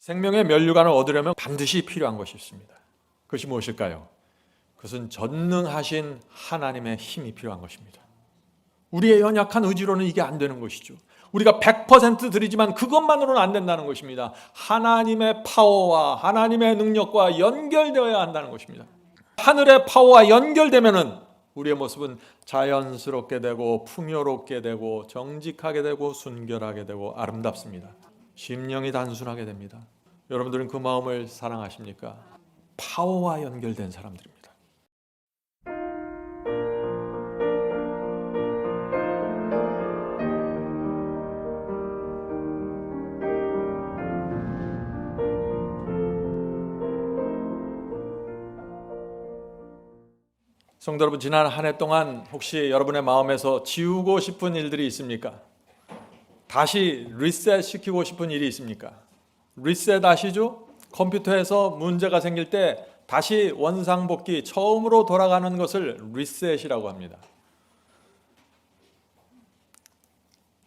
생명의 면류관을 얻으려면 반드시 필요한 것이 있습니다. 그것이 무엇일까요? 그것은 전능하신 하나님의 힘이 필요한 것입니다. 우리의 연약한 의지로는 이게 안 되는 것이죠. 우리가 100% 드리지만 그것만으로는 안 된다는 것입니다. 하나님의 파워와 하나님의 능력과 연결되어야 한다는 것입니다. 하늘의 파워와 연결되면은 우리의 모습은 자연스럽게 되고 풍요롭게 되고 정직하게 되고 순결하게 되고 아름답습니다. 심령이 단순하게 됩니다. 여러분들은 그 마음을 사랑하십니까? 파워와 연결된 사람들입니다. 성도 여러분, 지난 한 해 동안 혹시 여러분의 마음에서 지우고 싶은 일들이 있습니까? 다시 리셋 시키고 싶은 일이 있습니까? 리셋 아시죠? 컴퓨터에서 문제가 생길 때 다시 원상복귀, 처음으로 돌아가는 것을 리셋이라고 합니다.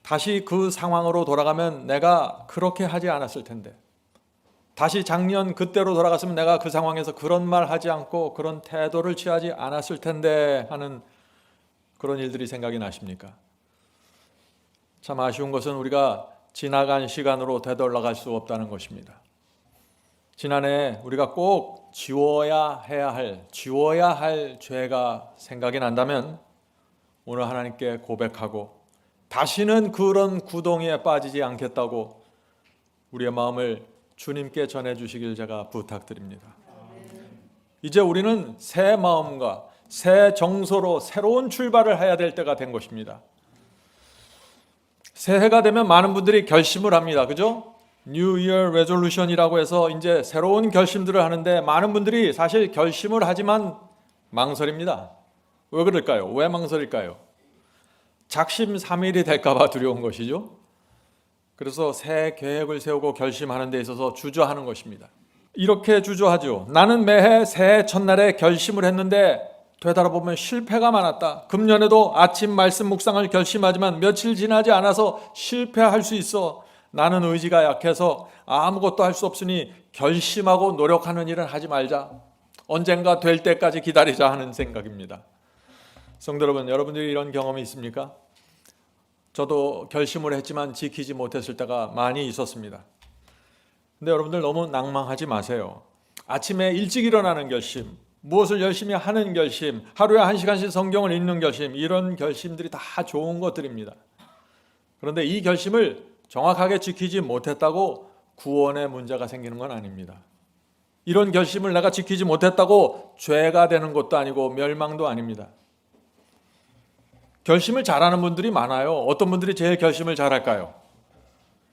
다시 그 상황으로 돌아가면 내가 그렇게 하지 않았을 텐데, 다시 작년 그때로 돌아갔으면 내가 그 상황에서 그런 말 하지 않고 그런 태도를 취하지 않았을 텐데 하는 그런 일들이 생각이 나십니까? 참 아쉬운 것은 우리가 지나간 시간으로 되돌아갈 수 없다는 것입니다. 지난해 우리가 꼭 지워야 할 죄가 생각이 난다면 오늘 하나님께 고백하고 다시는 그런 구덩이에 빠지지 않겠다고 우리의 마음을 주님께 전해주시길 제가 부탁드립니다. 이제 우리는 새 마음과 새 정서로 새로운 출발을 해야 될 때가 된 것입니다. 새해가 되면 많은 분들이 결심을 합니다. 그죠? New Year Resolution이라고 해서 이제 새로운 결심들을 하는데 많은 분들이 사실 결심을 하지만 망설입니다. 왜 그럴까요? 왜 망설일까요? 작심삼일이 될까 봐 두려운 것이죠. 그래서 새 계획을 세우고 결심하는 데 있어서 주저하는 것입니다. 이렇게 주저하죠. 나는 매해 새해 첫날에 결심을 했는데 되돌아보면 실패가 많았다. 금년에도 아침 말씀 묵상을 결심하지만 며칠 지나지 않아서 실패할 수 있어. 나는 의지가 약해서 아무것도 할 수 없으니 결심하고 노력하는 일은 하지 말자. 언젠가 될 때까지 기다리자 하는 생각입니다. 성도 여러분, 여러분들이 이런 경험이 있습니까? 저도 결심을 했지만 지키지 못했을 때가 많이 있었습니다. 근데 여러분들 너무 낭망하지 마세요. 아침에 일찍 일어나는 결심, 무엇을 열심히 하는 결심, 하루에 1시간씩 성경을 읽는 결심, 이런 결심들이 다 좋은 것들입니다. 그런데 이 결심을 정확하게 지키지 못했다고 구원의 문제가 생기는 건 아닙니다. 이런 결심을 내가 지키지 못했다고 죄가 되는 것도 아니고 멸망도 아닙니다. 결심을 잘하는 분들이 많아요. 어떤 분들이 제일 결심을 잘할까요?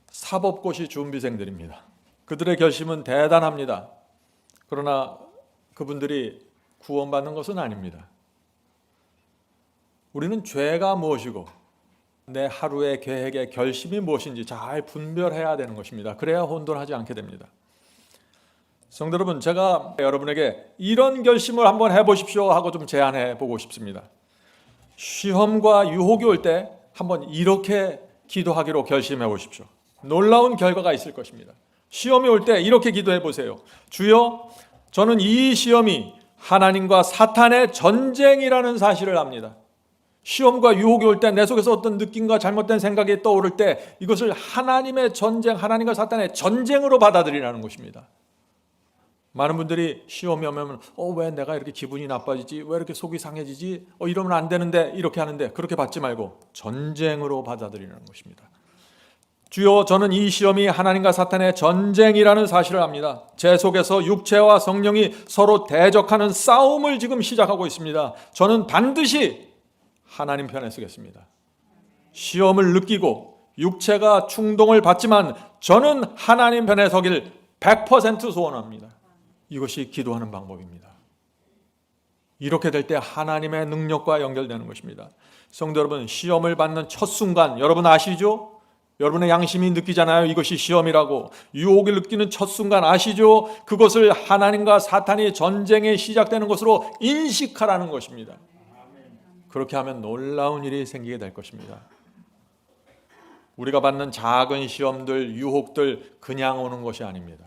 사법고시 준비생들입니다. 그들의 결심은 대단합니다. 그러나 그분들이 구원받는 것은 아닙니다. 우리는 죄가 무엇이고 내 하루의 계획의 결심이 무엇인지 잘 분별해야 되는 것입니다. 그래야 혼돈하지 않게 됩니다. 성도 여러분, 제가 여러분에게 이런 결심을 한번 해보십시오 하고 좀 제안해 보고 싶습니다. 시험과 유혹이 올 때 한번 이렇게 기도하기로 결심해 보십시오. 놀라운 결과가 있을 것입니다. 시험이 올 때 이렇게 기도해 보세요. 주여, 저는 이 시험이 하나님과 사탄의 전쟁이라는 사실을 압니다. 시험과 유혹이 올 때 내 속에서 어떤 느낌과 잘못된 생각이 떠오를 때 이것을 하나님의 전쟁, 하나님과 사탄의 전쟁으로 받아들이라는 것입니다. 많은 분들이 시험이 오면 왜 내가 이렇게 기분이 나빠지지? 왜 이렇게 속이 상해지지? 이러면 안 되는데 이렇게 하는데 그렇게 받지 말고 전쟁으로 받아들이는 것입니다. 주여, 저는 이 시험이 하나님과 사탄의 전쟁이라는 사실을 압니다. 제 속에서 육체와 성령이 서로 대적하는 싸움을 지금 시작하고 있습니다. 저는 반드시 하나님 편에 서겠습니다. 시험을 느끼고 육체가 충동을 받지만 저는 하나님 편에 서길 100% 소원합니다. 이것이 기도하는 방법입니다. 이렇게 될 때 하나님의 능력과 연결되는 것입니다. 성도 여러분, 시험을 받는 첫 순간 여러분 아시죠? 여러분의 양심이 느끼잖아요. 이것이 시험이라고. 유혹을 느끼는 첫 순간 아시죠? 그것을 하나님과 사탄이 전쟁이 시작되는 것으로 인식하라는 것입니다. 그렇게 하면 놀라운 일이 생기게 될 것입니다. 우리가 받는 작은 시험들, 유혹들 그냥 오는 것이 아닙니다.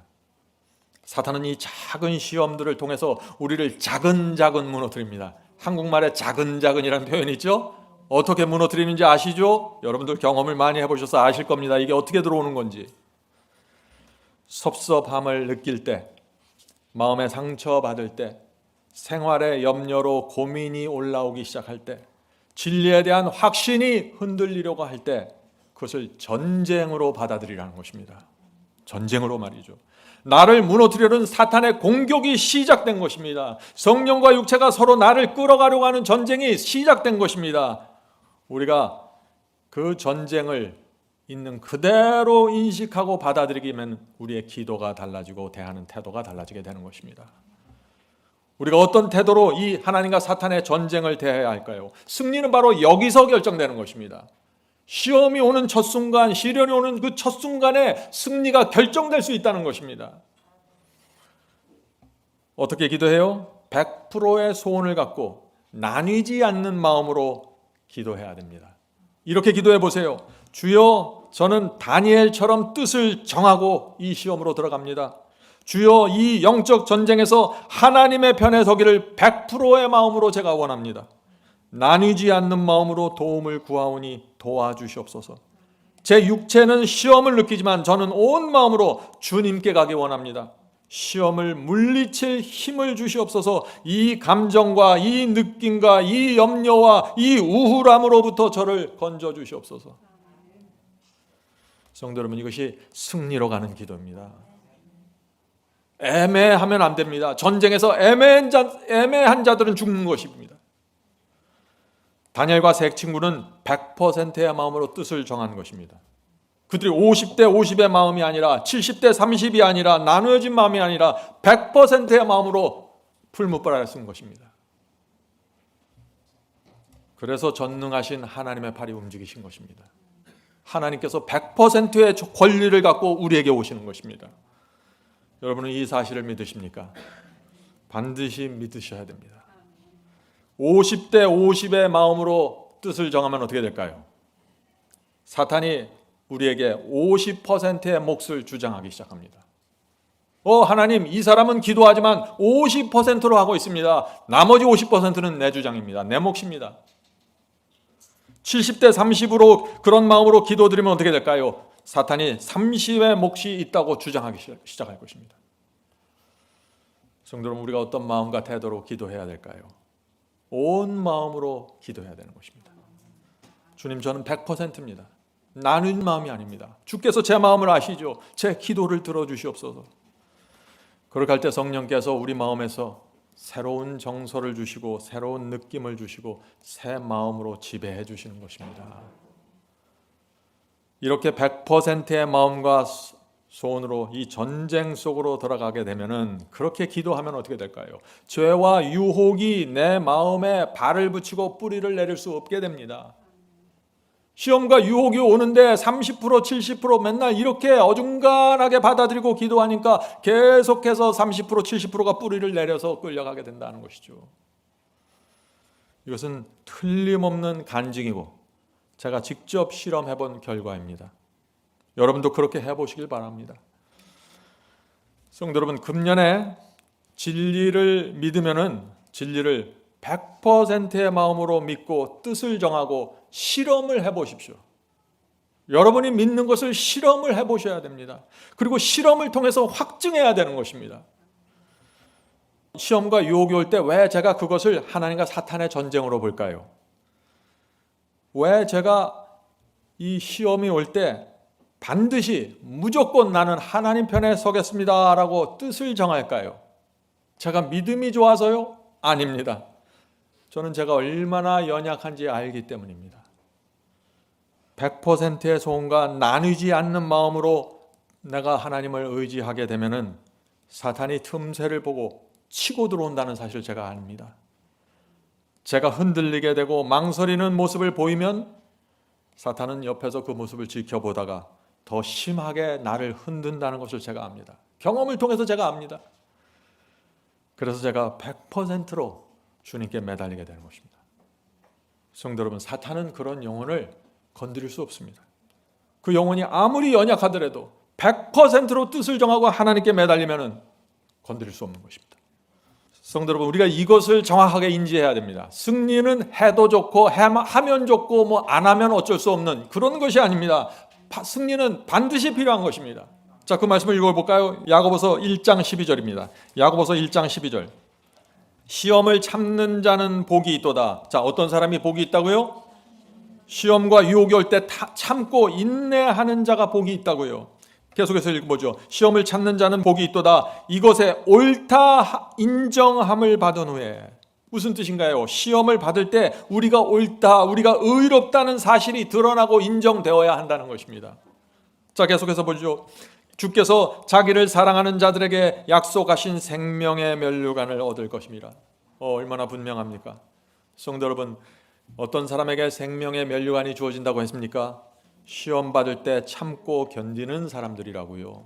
사탄은 이 작은 시험들을 통해서 우리를 자근자근 무너뜨립니다. 한국말에 자근자근이라는 표현이 있죠. 어떻게 무너뜨리는지 아시죠? 여러분들 경험을 많이 해보셔서 아실 겁니다. 이게 어떻게 들어오는 건지. 섭섭함을 느낄 때, 마음에 상처받을 때, 생활의 염려로 고민이 올라오기 시작할 때, 진리에 대한 확신이 흔들리려고 할 때, 그것을 전쟁으로 받아들이라는 것입니다. 전쟁으로 말이죠. 나를 무너뜨리려는 사탄의 공격이 시작된 것입니다. 성령과 육체가 서로 나를 끌어가려고 하는 전쟁이 시작된 것입니다. 우리가 그 전쟁을 있는 그대로 인식하고 받아들이기면 우리의 기도가 달라지고 대하는 태도가 달라지게 되는 것입니다. 우리가 어떤 태도로 이 하나님과 사탄의 전쟁을 대해야 할까요? 승리는 바로 여기서 결정되는 것입니다. 시험이 오는 첫 순간, 시련이 오는 그 첫 순간에 승리가 결정될 수 있다는 것입니다. 어떻게 기도해요? 100%의 소원을 갖고 나뉘지 않는 마음으로 기도해야 됩니다. 이렇게 기도해 보세요. 주여, 저는 다니엘처럼 뜻을 정하고 이 시험으로 들어갑니다. 주여, 이 영적 전쟁에서 하나님의 편에 서기를 100%의 마음으로 제가 원합니다. 나뉘지 않는 마음으로 도움을 구하오니 도와주시옵소서. 제 육체는 시험을 느끼지만 저는 온 마음으로 주님께 가기 원합니다. 시험을 물리칠 힘을 주시옵소서. 이 감정과 이 느낌과 이 염려와 이 우울함으로부터 저를 건져 주시옵소서. 성도 여러분, 이것이 승리로 가는 기도입니다. 애매하면 안 됩니다. 전쟁에서 애매한 자들은 죽는 것입니다. 다니엘과 세 친구는 100%의 마음으로 뜻을 정한 것입니다. 그들이 50대 50의 마음이 아니라 70대 30이 아니라 나누어진 마음이 아니라 100%의 마음으로 풀무발을 쓴 것입니다. 그래서 전능하신 하나님의 팔이 움직이신 것입니다. 하나님께서 100%의 권리를 갖고 우리에게 오시는 것입니다. 여러분은 이 사실을 믿으십니까? 반드시 믿으셔야 됩니다. 50대 50의 마음으로 뜻을 정하면 어떻게 될까요? 사탄이 우리에게 50%의 몫을 주장하기 시작합니다. 하나님, 이 사람은 기도하지만 50%로 하고 있습니다. 나머지 50%는 내 주장입니다. 내 몫입니다. 70대 30으로 그런 마음으로 기도드리면 어떻게 될까요? 사탄이 30의 몫이 있다고 주장하기 시작할 것입니다. 성도 여러분, 우리가 어떤 마음과 태도로 기도해야 될까요? 온 마음으로 기도해야 되는 것입니다. 주님, 저는 100%입니다. 나눈 마음이 아닙니다. 주께서 제 마음을 아시죠? 제 기도를 들어주시옵소서. 그렇게 할 때 성령께서 우리 마음에서 새로운 정서를 주시고 새로운 느낌을 주시고 새 마음으로 지배해 주시는 것입니다. 이렇게 100%의 마음과 소원으로 이 전쟁 속으로 들어가게 되면은, 그렇게 기도하면 어떻게 될까요? 죄와 유혹이 내 마음에 발을 붙이고 뿌리를 내릴 수 없게 됩니다. 시험과 유혹이 오는데 30%, 70% 맨날 이렇게 어중간하게 받아들이고 기도하니까 계속해서 30%, 70%가 뿌리를 내려서 끌려가게 된다는 것이죠. 이것은 틀림없는 간증이고 제가 직접 실험해 본 결과입니다. 여러분도 그렇게 해보시길 바랍니다. 성도 여러분, 금년에 진리를 믿으면은 진리를 100%의 마음으로 믿고 뜻을 정하고 실험을 해보십시오. 여러분이 믿는 것을 실험을 해보셔야 됩니다. 그리고 실험을 통해서 확증해야 되는 것입니다. 시험과 유혹이 올 때 왜 제가 그것을 하나님과 사탄의 전쟁으로 볼까요? 왜 제가 이 시험이 올 때 반드시 무조건 나는 하나님 편에 서겠습니다 라고 뜻을 정할까요? 제가 믿음이 좋아서요? 아닙니다. 저는 제가 얼마나 연약한지 알기 때문입니다. 100%의 소원과 나누지 않는 마음으로 내가 하나님을 의지하게 되면은 사탄이 틈새를 보고 치고 들어온다는 사실을 제가 압니다. 제가 흔들리게 되고 망설이는 모습을 보이면 사탄은 옆에서 그 모습을 지켜보다가 더 심하게 나를 흔든다는 것을 제가 압니다. 경험을 통해서 제가 압니다. 그래서 제가 100%로 주님께 매달리게 되는 것입니다. 성도 여러분, 사탄은 그런 영혼을 건드릴 수 없습니다. 그 영혼이 아무리 연약하더라도 100%로 뜻을 정하고 하나님께 매달리면은 건드릴 수 없는 것입니다. 성도 여러분, 우리가 이것을 정확하게 인지해야 됩니다. 승리는 해도 좋고 하면 좋고 뭐 안 하면 어쩔 수 없는 그런 것이 아닙니다. 승리는 반드시 필요한 것입니다. 자, 그 말씀을 읽어볼까요? 야고보서 1장 12절입니다. 야고보서 1장 12절. 시험을 참는 자는 복이 있도다. 자, 어떤 사람이 복이 있다고요? 시험과 유혹이 올 때 참고 인내하는 자가 복이 있다고요. 계속해서 읽어보죠. 시험을 참는 자는 복이 있도다. 이것에 옳다 인정함을 받은 후에. 무슨 뜻인가요? 시험을 받을 때 우리가 옳다, 우리가 의롭다는 사실이 드러나고 인정되어야 한다는 것입니다. 자, 계속해서 보죠. 주께서 자기를 사랑하는 자들에게 약속하신 생명의 면류관을 얻을 것입니다. 얼마나 분명합니까? 성도 여러분, 어떤 사람에게 생명의 면류관이 주어진다고 했습니까? 시험 받을 때 참고 견디는 사람들이라고요.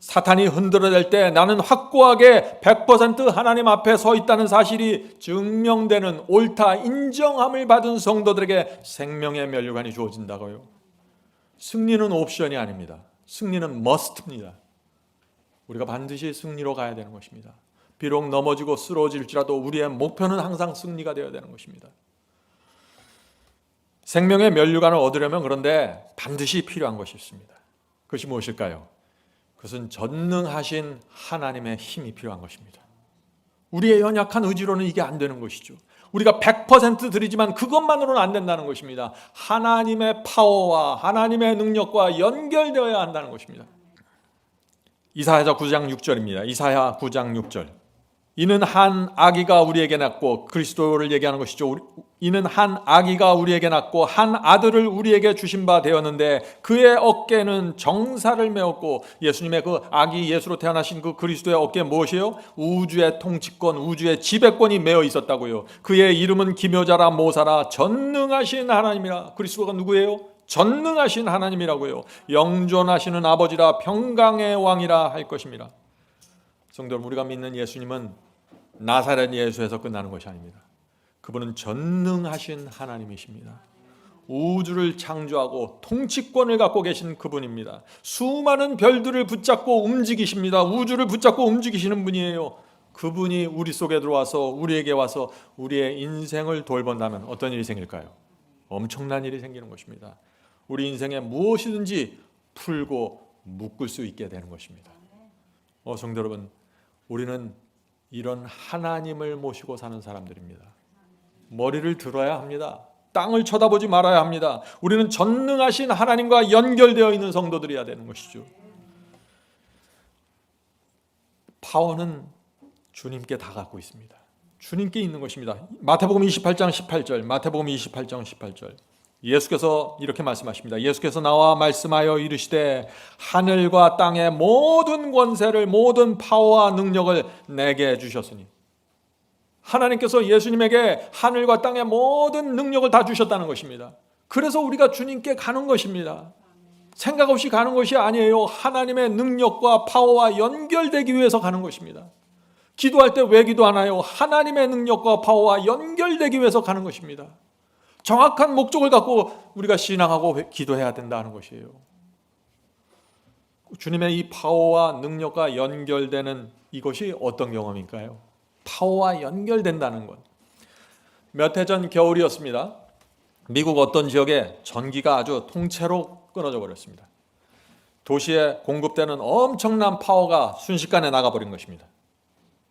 사탄이 흔들어댈 때 나는 확고하게 100% 하나님 앞에 서 있다는 사실이 증명되는 옳다 인정함을 받은 성도들에게 생명의 면류관이 주어진다고요. 승리는 옵션이 아닙니다. 승리는 must입니다. 우리가 반드시 승리로 가야 되는 것입니다. 비록 넘어지고 쓰러질지라도 우리의 목표는 항상 승리가 되어야 되는 것입니다. 생명의 면류관을 얻으려면 그런데 반드시 필요한 것이 있습니다. 그것이 무엇일까요? 그것은 전능하신 하나님의 힘이 필요한 것입니다. 우리의 연약한 의지로는 이게 안 되는 것이죠. 우리가 100% 드리지만 그것만으로는 안 된다는 것입니다. 하나님의 파워와 하나님의 능력과 연결되어야 한다는 것입니다. 이사야 9장 6절입니다. 이사야 9장 6절. 이는 한 아기가 우리에게 낳고, 그리스도를 얘기하는 것이죠. 이는 한 아기가 우리에게 낳고 한 아들을 우리에게 주신 바 되었는데 그의 어깨는 정사를 메었고, 예수님의 그 아기 예수로 태어나신 그 그리스도의 어깨에 무엇이에요? 우주의 통치권, 우주의 지배권이 메어 있었다고요. 그의 이름은 기묘자라 모사라 전능하신 하나님이라. 그리스도가 누구예요? 전능하신 하나님이라고요. 영존하시는 아버지라 평강의 왕이라 할 것입니다. 성도 여러분, 우리가 믿는 예수님은 나사렛 예수에서 끝나는 것이 아닙니다. 그분은 전능하신 하나님이십니다. 우주를 창조하고 통치권을 갖고 계신 그분입니다. 수많은 별들을 붙잡고 움직이십니다. 우주를 붙잡고 움직이시는 분이에요. 그분이 우리 속에 들어와서 우리에게 와서 우리의 인생을 돌본다면 어떤 일이 생길까요? 엄청난 일이 생기는 것입니다. 우리 인생에 무엇이든지 풀고 묶을 수 있게 되는 것입니다. 성도 여러분, 우리는 이런 하나님을 모시고 사는 사람들입니다. 머리를 들어야 합니다. 땅을 쳐다보지 말아야 합니다. 우리는 전능하신 하나님과 연결되어 있는 성도들이어야 되는 것이죠. 파워는 주님께 다 갖고 있습니다. 주님께 있는 것입니다. 마태복음 28장 18절, 마태복음 28장 18절. 예수께서 이렇게 말씀하십니다. 예수께서 나와 말씀하여 이르시되 하늘과 땅의 모든 권세를, 모든 파워와 능력을 내게 주셨으니. 하나님께서 예수님에게 하늘과 땅의 모든 능력을 다 주셨다는 것입니다. 그래서 우리가 주님께 가는 것입니다. 생각 없이 가는 것이 아니에요. 하나님의 능력과 파워와 연결되기 위해서 가는 것입니다. 기도할 때 왜 기도하나요? 하나님의 능력과 파워와 연결되기 위해서 가는 것입니다. 정확한 목적을 갖고 우리가 신앙하고 기도해야 된다는 것이에요. 주님의 이 파워와 능력과 연결되는 이것이 어떤 경험일까요? 파워와 연결된다는 것. 몇 해 전 겨울이었습니다. 미국 어떤 지역에 전기가 아주 통째로 끊어져 버렸습니다. 도시에 공급되는 엄청난 파워가 순식간에 나가버린 것입니다.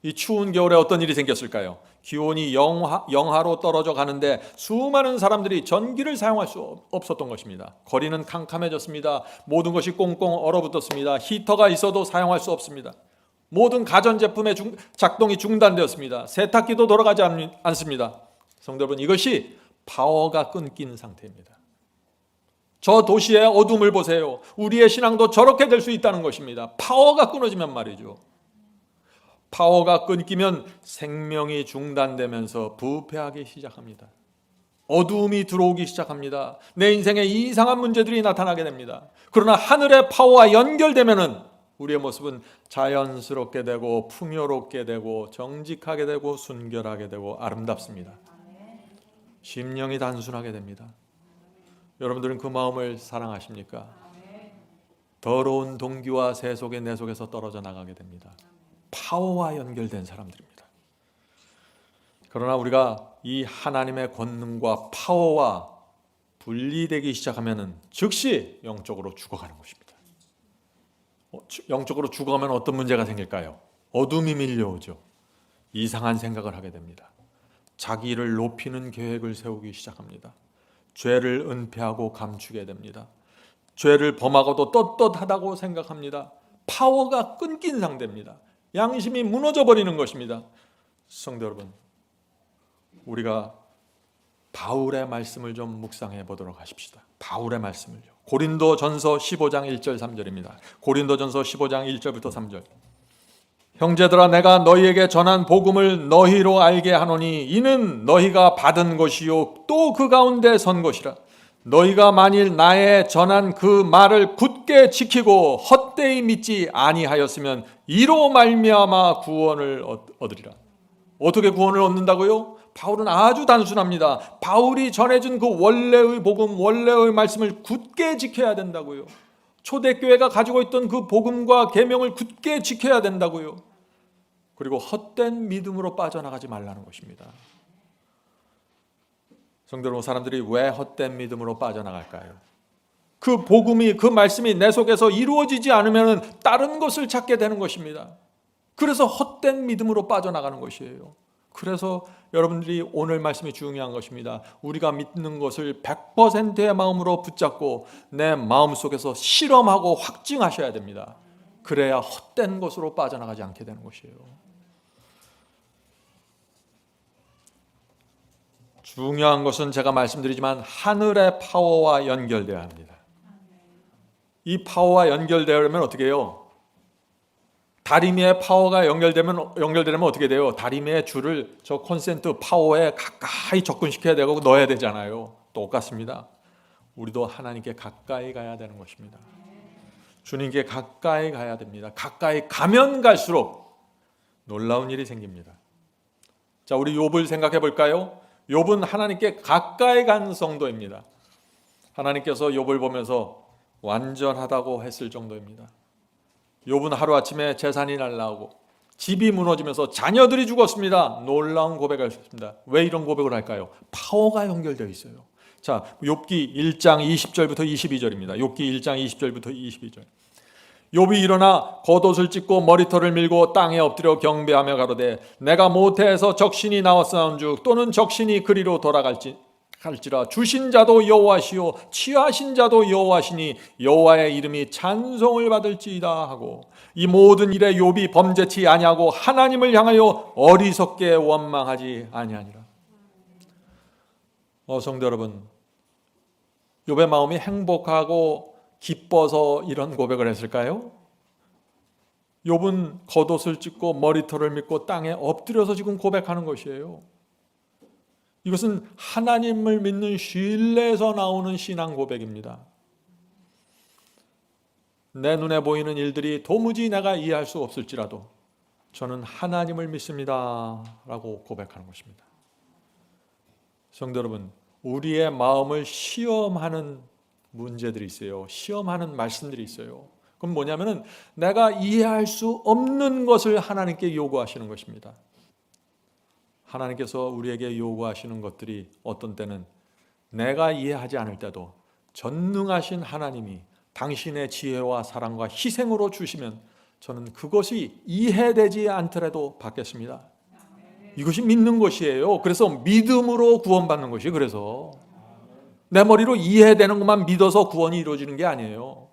이 추운 겨울에 어떤 일이 생겼을까요? 기온이 영하로 떨어져 가는데 수많은 사람들이 전기를 사용할 수 없었던 것입니다. 거리는 캄캄해졌습니다. 모든 것이 꽁꽁 얼어붙었습니다. 히터가 있어도 사용할 수 없습니다. 모든 가전제품의 작동이 중단되었습니다. 세탁기도 돌아가지 않습니다. 성도 여러분, 이것이 파워가 끊긴 상태입니다. 저 도시의 어둠을 보세요. 우리의 신앙도 저렇게 될 수 있다는 것입니다. 파워가 끊어지면 말이죠. 파워가 끊기면 생명이 중단되면서 부패하기 시작합니다. 어두움이 들어오기 시작합니다. 내 인생에 이상한 문제들이 나타나게 됩니다. 그러나 하늘의 파워와 연결되면은 우리의 모습은 자연스럽게 되고 풍요롭게 되고 정직하게 되고 순결하게 되고 아름답습니다. 심령이 단순하게 됩니다. 여러분들은 그 마음을 사랑하십니까? 더러운 동기와 세 속에 내 속에서 떨어져 나가게 됩니다. 파워와 연결된 사람들입니다. 그러나 우리가 이 하나님의 권능과 파워와 분리되기 시작하면 즉시 영적으로 죽어가는 것입니다. 영적으로 죽어가면 어떤 문제가 생길까요? 어둠이 밀려오죠. 이상한 생각을 하게 됩니다. 자기를 높이는 계획을 세우기 시작합니다. 죄를 은폐하고 감추게 됩니다. 죄를 범하고도 떳떳하다고 생각합니다. 파워가 끊긴 상태입니다. 양심이 무너져 버리는 것입니다. 성도 여러분, 우리가 바울의 말씀을 좀 묵상해 보도록 하십시다. 바울의 말씀을요. 고린도전서 15장 1절 3절입니다. 고린도전서 15장 1절부터 3절. 형제들아, 내가 너희에게 전한 복음을 너희로 알게 하노니 이는 너희가 받은 것이요 또 그 가운데 선 것이라. 너희가 만일 나의 전한 그 말을 굳게 지키고 헛되이 믿지 아니하였으면 이로 말미암아 구원을 얻으리라. 어떻게 구원을 얻는다고요? 바울은 아주 단순합니다. 바울이 전해준 그 원래의 복음, 원래의 말씀을 굳게 지켜야 된다고요. 초대교회가 가지고 있던 그 복음과 계명을 굳게 지켜야 된다고요. 그리고 헛된 믿음으로 빠져나가지 말라는 것입니다. 성도 여러분, 사람들이 왜 헛된 믿음으로 빠져나갈까요? 그 복음이, 그 말씀이 내 속에서 이루어지지 않으면 다른 것을 찾게 되는 것입니다. 그래서 헛된 믿음으로 빠져나가는 것이에요. 그래서 여러분들이 오늘 말씀이 중요한 것입니다. 우리가 믿는 것을 100%의 마음으로 붙잡고 내 마음속에서 실험하고 확증하셔야 됩니다. 그래야 헛된 것으로 빠져나가지 않게 되는 것이에요. 중요한 것은 제가 말씀드리지만 하늘의 파워와 연결되어야 합니다. 이 파워와 연결되려면 어떻게 해요? 다리미의 파워가 연결되려면 어떻게 돼요? 다리미의 줄을 저 콘센트 파워에 가까이 접근시켜야 되고 넣어야 되잖아요. 똑같습니다. 우리도 하나님께 가까이 가야 되는 것입니다. 주님께 가까이 가야 됩니다. 가까이 가면 갈수록 놀라운 일이 생깁니다. 자, 우리 욥을 생각해 볼까요? 욥은 하나님께 가까이 간 성도입니다. 하나님께서 욥을 보면서 완전하다고 했을 정도입니다. 욥은 하루아침에 재산이 날라오고 집이 무너지면서 자녀들이 죽었습니다. 놀라운 고백을 했습니다. 왜 이런 고백을 할까요? 파워가 연결되어 있어요. 자, 욥기 1장 20절부터 22절입니다. 욥기 1장 20절부터 22절. 욥이 일어나 겉옷을 찢고 머리털을 밀고 땅에 엎드려 경배하며 가로되 내가 모태에서 적신이 나왔사온즉 또는 적신이 그리로 돌아갈지라 주신 자도 여호와시요 취하신 자도 여호와시니 여호와의 이름이 찬송을 받을지이다 하고 이 모든 일에 욥이 범죄치 아니하고 하나님을 향하여 어리석게 원망하지 아니하니라. 성도 여러분, 욥의 마음이 행복하고 기뻐서 이런 고백을 했을까요? 욥은 겉옷을 찢고 머리털을 밀고 땅에 엎드려서 지금 고백하는 것이에요. 이것은 하나님을 믿는 신뢰에서 나오는 신앙 고백입니다. 내 눈에 보이는 일들이 도무지 내가 이해할 수 없을지라도 저는 하나님을 믿습니다 라고 고백하는 것입니다. 성도 여러분, 우리의 마음을 시험하는 문제들이 있어요. 시험하는 말씀들이 있어요. 그럼 뭐냐면은 내가 이해할 수 없는 것을 하나님께 요구하시는 것입니다. 하나님께서 우리에게 요구하시는 것들이 어떤 때는 내가 이해하지 않을 때도 전능하신 하나님이 당신의 지혜와 사랑과 희생으로 주시면 저는 그것이 이해되지 않더라도 받겠습니다. 이것이 믿는 것이에요. 그래서 믿음으로 구원받는 것이, 그래서 내 머리로 이해되는 것만 믿어서 구원이 이루어지는 게 아니에요.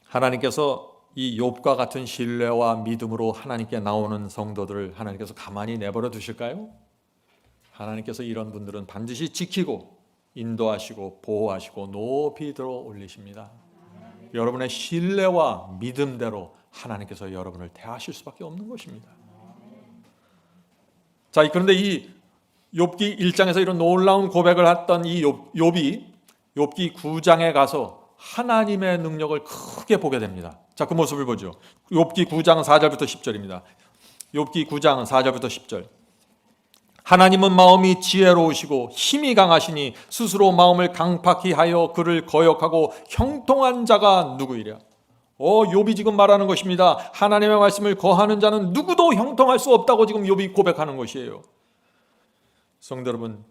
하나님께서 이 욥과 같은 신뢰와 믿음으로 하나님께 나오는 성도들을 하나님께서 가만히 내버려 두실까요? 하나님께서 이런 분들은 반드시 지키고 인도하시고 보호하시고 높이 들어 올리십니다. 여러분의 신뢰와 믿음대로 하나님께서 여러분을 대하실 수밖에 없는 것입니다. 자, 그런데 이 욥기 1장에서 이런 놀라운 고백을 했던 이 욥이 욥기 9장에 가서 하나님의 능력을 크게 보게 됩니다. 자, 그 모습을 보죠. 욥기 9장 4절부터 10절입니다. 욥기 9장 4절부터 10절. 하나님은 마음이 지혜로우시고 힘이 강하시니 스스로 마음을 강팍히 하여 그를 거역하고 형통한 자가 누구이랴. 욥이 지금 말하는 것입니다. 하나님의 말씀을 거하는 자는 누구도 형통할 수 없다고 지금 욥이 고백하는 것이에요. 성도 여러분,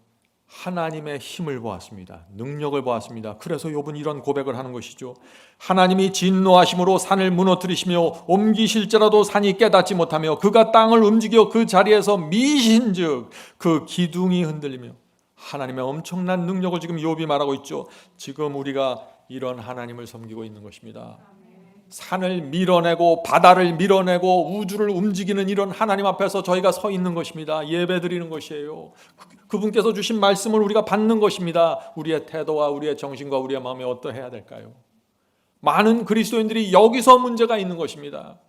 하나님의 힘을 보았습니다. 능력을 보았습니다. 그래서 욥은 이런 고백을 하는 것이죠. 하나님이 진노하심으로 산을 무너뜨리시며 옮기실지라도 산이 깨닫지 못하며 그가 땅을 움직여 그 자리에서 미신즉 그 기둥이 흔들리며, 하나님의 엄청난 능력을 지금 욥이 말하고 있죠. 지금 우리가 이런 하나님을 섬기고 있는 것입니다. 산을 밀어내고 바다를 밀어내고 우주를 움직이는 이런 하나님 앞에서 저희가 서 있는 것입니다. 예배드리는 것이에요. 그분께서 주신 말씀을 우리가 받는 것입니다. 우리의 태도와 우리의 정신과 우리의 마음이 어떠해야 될까요? 많은 그리스도인들이 여기서 문제가 있는 것입니다.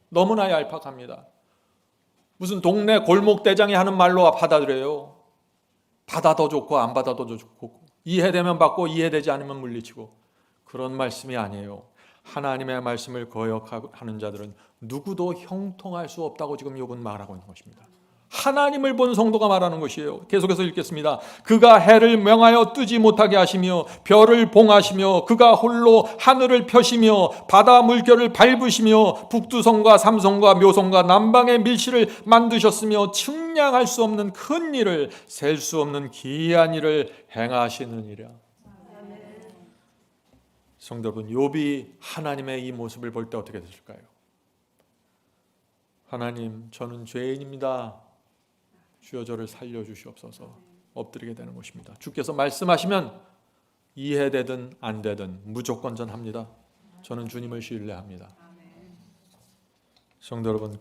너무나 얄팍합니다. 무슨 동네 골목대장이 하는 말로 받아들여요. 받아도 좋고 안 받아도 좋고, 이해되면 받고 이해되지 않으면 물리치고, 그런 말씀이 아니에요. 하나님의 말씀을 거역하는 자들은 누구도 형통할 수 없다고 지금 욥은 말하고 있는 것입니다. 하나님을 본 성도가 말하는 것이에요. 계속해서 읽겠습니다. 그가 해를 명하여 뜨지 못하게 하시며 별을 봉하시며 그가 홀로 하늘을 펴시며 바다 물결을 밟으시며 북두성과 삼성과 묘성과 남방의 밀실을 만드셨으며 측량할 수 없는 큰 일을, 셀 수 없는 기이한 일을 행하시느니라. 성도 여러분, 욥이 하나님의 이 모습을 볼 때 어떻게 됐을까요? 하나님, 저는 죄인입니다. 주여 저를 살려주시옵소서. 엎드리게 되는 것입니다. 주께서 말씀하시면 이해되든 안 되든 무조건 전합니다. 저는 주님을 신뢰합니다. 성도 여러분,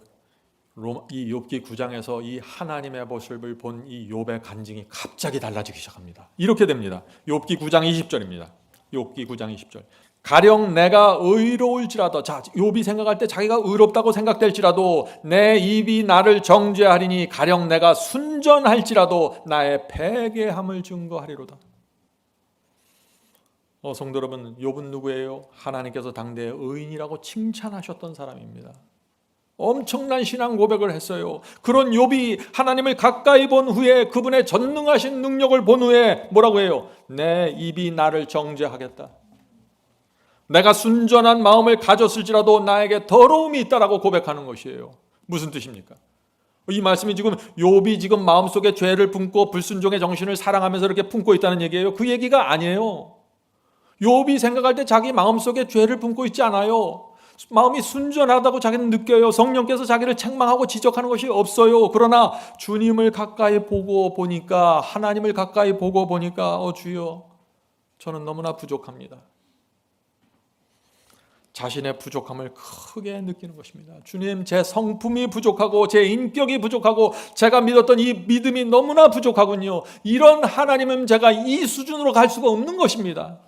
이 욥기 9장에서 이 하나님의 모습을 본 이 욥의 간증이 갑자기 달라지기 시작합니다. 이렇게 됩니다. 욥기 9장 20절입니다. 욥기 9장 20절. 가령 내가 의로울지라도, 자, 욥이 생각할 때 자기가 의롭다고 생각될지라도 내 입이 나를 정죄하리니 가령 내가 순전할지라도 나의 패괴함을 증거하리로다. 성도 여러분, 욥은 누구예요? 하나님께서 당대의 의인이라고 칭찬하셨던 사람입니다. 엄청난 신앙 고백을 했어요. 그런 욥이 하나님을 가까이 본 후에, 그분의 전능하신 능력을 본 후에 뭐라고 해요? 내 입이 나를 정죄하겠다. 내가 순전한 마음을 가졌을지라도 나에게 더러움이 있다라고 고백하는 것이에요. 무슨 뜻입니까? 이 말씀이 지금 욥이 지금 마음속에 죄를 품고 불순종의 정신을 사랑하면서 이렇게 품고 있다는 얘기예요. 그 얘기가 아니에요. 욥이 생각할 때 자기 마음속에 죄를 품고 있지 않아요. 마음이 순전하다고 자기는 느껴요. 성령께서 자기를 책망하고 지적하는 것이 없어요. 그러나 주님을 가까이 보고 보니까, 하나님을 가까이 보고 보니까 주여, 저는 너무나 부족합니다. 자신의 부족함을 크게 느끼는 것입니다. 주님, 제 성품이 부족하고 제 인격이 부족하고 제가 믿었던 이 믿음이 너무나 부족하군요. 이런 하나님은 제가 이 수준으로 갈 수가 없는 것입니다.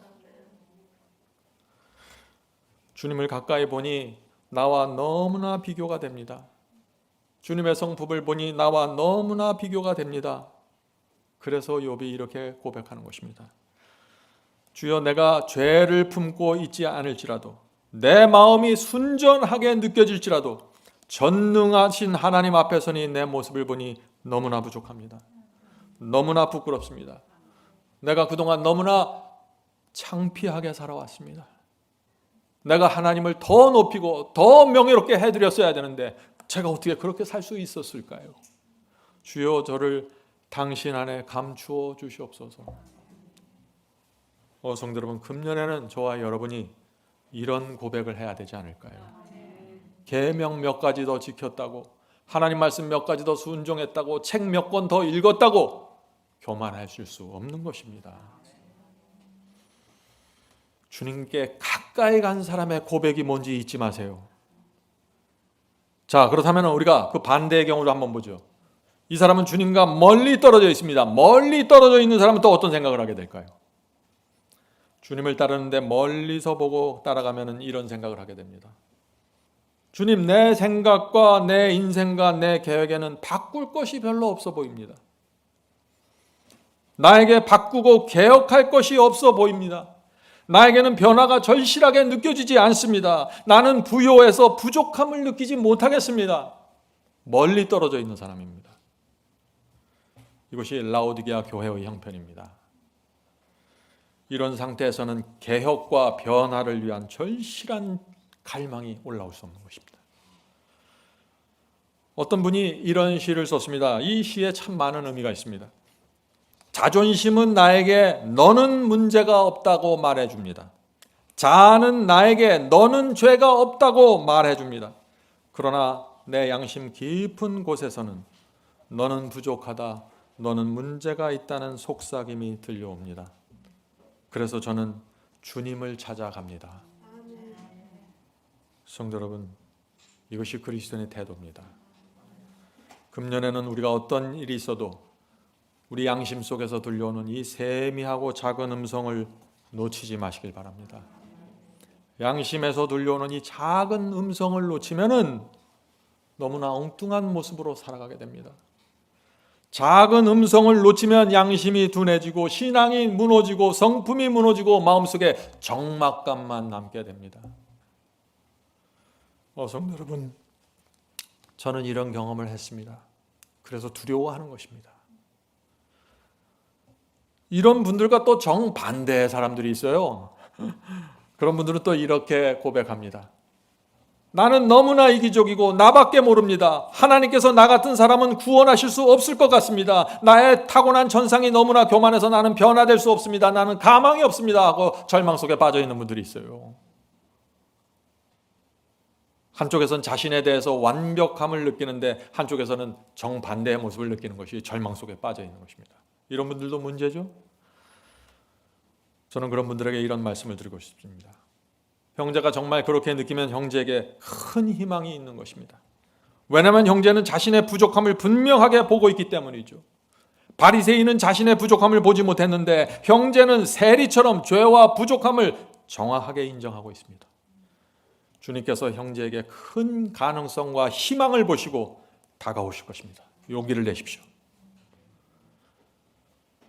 주님을 가까이 보니 나와 너무나 비교가 됩니다. 주님의 성품을 보니 나와 너무나 비교가 됩니다. 그래서 욥이 이렇게 고백하는 것입니다. 주여, 내가 죄를 품고 있지 않을지라도, 내 마음이 순전하게 느껴질지라도 전능하신 하나님 앞에 서니 내 모습을 보니 너무나 부족합니다. 너무나 부끄럽습니다. 내가 그동안 너무나 창피하게 살아왔습니다. 내가 하나님을 더 높이고 더 명예롭게 해드렸어야 되는데 제가 어떻게 그렇게 살 수 있었을까요? 주여, 저를 당신 안에 감추어 주시옵소서. 성도 여러분, 금년에는 저와 여러분이 이런 고백을 해야 되지 않을까요? 계명 몇 가지 더 지켰다고, 하나님 말씀 몇 가지 더 순종했다고, 책 몇 권 더 읽었다고 교만하실 수 없는 것입니다. 주님께 가까이 간 사람의 고백이 뭔지 잊지 마세요. 자, 그렇다면 우리가 그 반대의 경우도 한번 보죠. 이 사람은 주님과 멀리 떨어져 있습니다. 멀리 떨어져 있는 사람은 또 어떤 생각을 하게 될까요? 주님을 따르는데 멀리서 보고 따라가면 이런 생각을 하게 됩니다. 주님, 내 생각과 내 인생과 내 계획에는 바꿀 것이 별로 없어 보입니다. 나에게 바꾸고 개혁할 것이 없어 보입니다. 나에게는 변화가 절실하게 느껴지지 않습니다. 나는 부요해서 부족함을 느끼지 못하겠습니다. 멀리 떨어져 있는 사람입니다. 이것이 라오디게아 교회의 형편입니다. 이런 상태에서는 개혁과 변화를 위한 절실한 갈망이 올라올 수 없는 것입니다. 어떤 분이 이런 시를 썼습니다. 이 시에 참 많은 의미가 있습니다. 자존심은 나에게 너는 문제가 없다고 말해줍니다. 자아는 나에게 너는 죄가 없다고 말해줍니다. 그러나 내 양심 깊은 곳에서는 너는 부족하다, 너는 문제가 있다는 속삭임이 들려옵니다. 그래서 저는 주님을 찾아갑니다. 성도 여러분, 이것이 그리스도인의 태도입니다. 금년에는 우리가 어떤 일이 있어도 우리 양심 속에서 들려오는 이 세미하고 작은 음성을 놓치지 마시길 바랍니다. 양심에서 들려오는 이 작은 음성을 놓치면은 너무나 엉뚱한 모습으로 살아가게 됩니다. 작은 음성을 놓치면 양심이 둔해지고 신앙이 무너지고 성품이 무너지고 마음속에 적막감만 남게 됩니다. 성도 여러분, 저는 이런 경험을 했습니다. 그래서 두려워하는 것입니다. 이런 분들과 또 정반대의 사람들이 있어요. 그런 분들은 또 이렇게 고백합니다. 나는 너무나 이기적이고 나밖에 모릅니다. 하나님께서 나 같은 사람은 구원하실 수 없을 것 같습니다. 나의 타고난 전상이 너무나 교만해서 나는 변화될 수 없습니다. 나는 가망이 없습니다 하고 절망 속에 빠져 있는 분들이 있어요. 한쪽에서는 자신에 대해서 완벽함을 느끼는데 한쪽에서는 정반대의 모습을 느끼는 것이 절망 속에 빠져 있는 것입니다. 이런 분들도 문제죠. 저는 그런 분들에게 이런 말씀을 드리고 싶습니다. 형제가 정말 그렇게 느끼면 형제에게 큰 희망이 있는 것입니다. 왜냐하면 형제는 자신의 부족함을 분명하게 보고 있기 때문이죠. 바리새인은 자신의 부족함을 보지 못했는데 형제는 세리처럼 죄와 부족함을 정확하게 인정하고 있습니다. 주님께서 형제에게 큰 가능성과 희망을 보시고 다가오실 것입니다. 용기를 내십시오.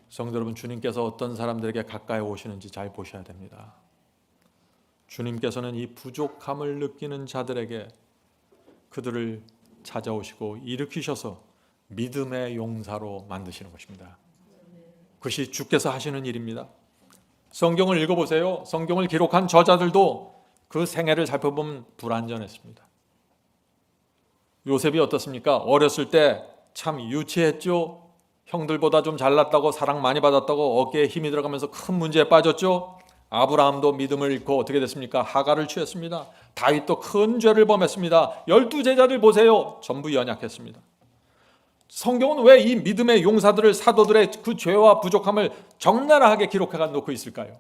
성도 여러분, 주님께서 어떤 사람들에게 가까이 오시는지 잘 보셔야 됩니다. 주님께서는 이 부족함을 느끼는 자들에게 그들을 찾아오시고 일으키셔서 믿음의 용사로 만드시는 것입니다. 그것이 주께서 하시는 일입니다. 성경을 읽어보세요. 성경을 기록한 저자들도 그 생애를 살펴보면 불완전했습니다. 요셉이 어떻습니까? 어렸을 때 참 유치했죠. 형들보다 좀 잘났다고 사랑 많이 받았다고 어깨에 힘이 들어가면서 큰 문제에 빠졌죠. 아브라함도 믿음을 잃고 어떻게 됐습니까? 하갈을 취했습니다. 다윗도 큰 죄를 범했습니다. 12제자를 보세요. 전부 연약했습니다. 성경은 왜 이 믿음의 용사들을, 사도들의 그 죄와 부족함을 적나라하게 기록해 놓고 있을까요?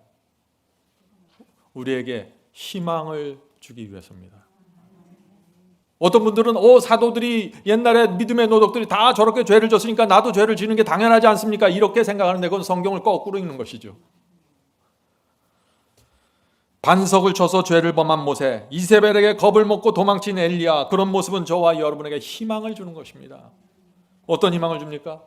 우리에게 희망을 주기 위해서입니다. 어떤 분들은 사도들이 옛날에 믿음의 노덕들이 다 저렇게 죄를 졌으니까 나도 죄를 지는 게 당연하지 않습니까? 이렇게 생각하는데 그건 성경을 거꾸로 읽는 것이죠. 반석을 쳐서 죄를 범한 모세, 이세벨에게 겁을 먹고 도망친 엘리야, 그런 모습은 저와 여러분에게 희망을 주는 것입니다. 어떤 희망을 줍니까?